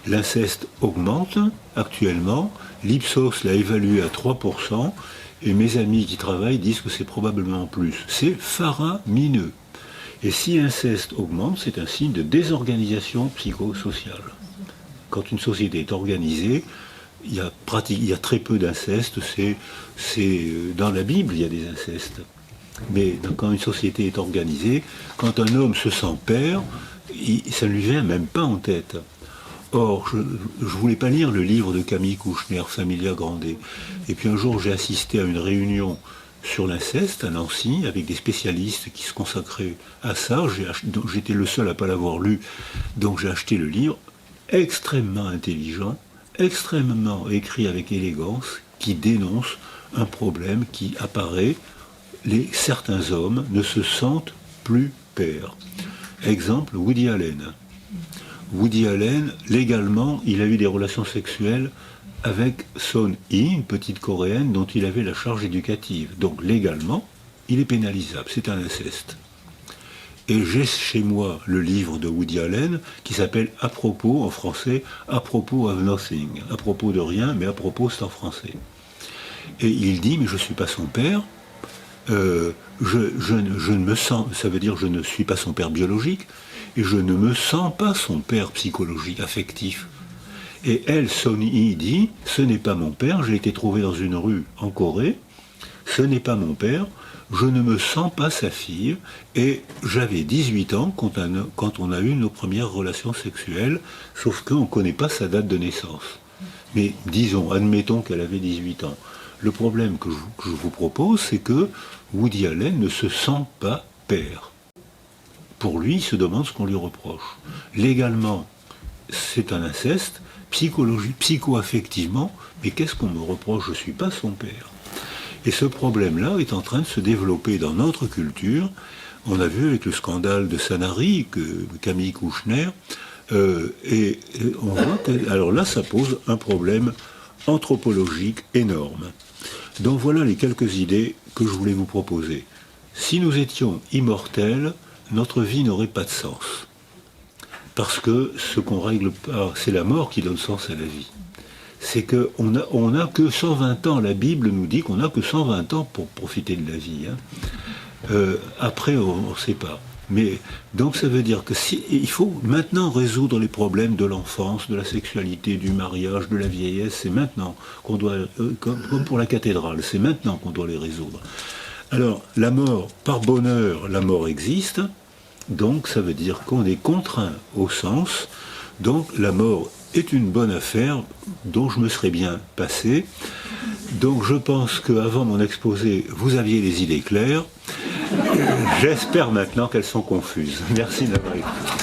L'inceste augmente actuellement, l'Ipsos l'a évalué à 3%, et mes amis qui travaillent disent que c'est probablement plus. C'est faramineux. Et si l'inceste augmente, c'est un signe de désorganisation psychosociale. Quand une société est organisée, il y a très peu d'inceste, dans la Bible il y a des incestes. Mais quand une société est organisée, quand un homme se sent père, ça ne lui vient même pas en tête. Or, je ne voulais pas lire le livre de Camille Kouchner, Familia Grande. Et puis un jour, j'ai assisté à une réunion sur l'inceste à Nancy, avec des spécialistes qui se consacraient à ça. J'étais le seul à ne pas l'avoir lu, donc j'ai acheté le livre, extrêmement intelligent, extrêmement écrit avec élégance, qui dénonce un problème qui apparaît. Certains hommes ne se sentent plus pères. Exemple, Woody Allen. Woody Allen, légalement, il a eu des relations sexuelles avec Son Hee, une petite coréenne dont il avait la charge éducative. Donc légalement, il est pénalisable, c'est un inceste. Et j'ai chez moi le livre de Woody Allen qui s'appelle À propos, en français, À propos of nothing. À propos de rien, mais à propos c'est en français. Et il dit, mais je ne suis pas son père, je ne me sens, ça veut dire je ne suis pas son père biologique, et je ne me sens pas son père psychologique, affectif. Et elle, Son Hee, dit, ce n'est pas mon père, j'ai été trouvé dans une rue en Corée, ce n'est pas mon père, je ne me sens pas sa fille, et j'avais 18 ans quand on a eu nos premières relations sexuelles, sauf qu'on ne connaît pas sa date de naissance. Mais disons, admettons qu'elle avait 18 ans. Le problème que je vous propose, c'est que Woody Allen ne se sent pas père. Pour lui, il se demande ce qu'on lui reproche. Légalement, c'est un inceste, psycho-affectivement, mais qu'est-ce qu'on me reproche? Je ne suis pas son père. Et ce problème-là est en train de se développer dans notre culture. On a vu avec le scandale de Sanary, Camille Kouchner, et on voit que, alors là, ça pose un problème anthropologique énorme. Donc voilà les quelques idées que je voulais vous proposer. Si nous étions immortels, notre vie n'aurait pas de sens. Parce que ce qu'on règle pas, c'est la mort qui donne sens à la vie. C'est qu'on n'a que 120 ans. La Bible nous dit qu'on n'a que 120 ans pour profiter de la vie. Après, on ne sait pas. Mais donc ça veut dire que il faut maintenant résoudre les problèmes de l'enfance, de la sexualité, du mariage, de la vieillesse. C'est maintenant qu'on doit, comme pour la cathédrale, c'est maintenant qu'on doit les résoudre. Alors la mort, par bonheur, la mort existe. Donc ça veut dire qu'on est contraint au sens. Donc la mort est une bonne affaire dont je me serais bien passé. Donc je pense qu'avant mon exposé, vous aviez les idées claires. J'espère maintenant qu'elles sont confuses. Merci d'avoir écouté.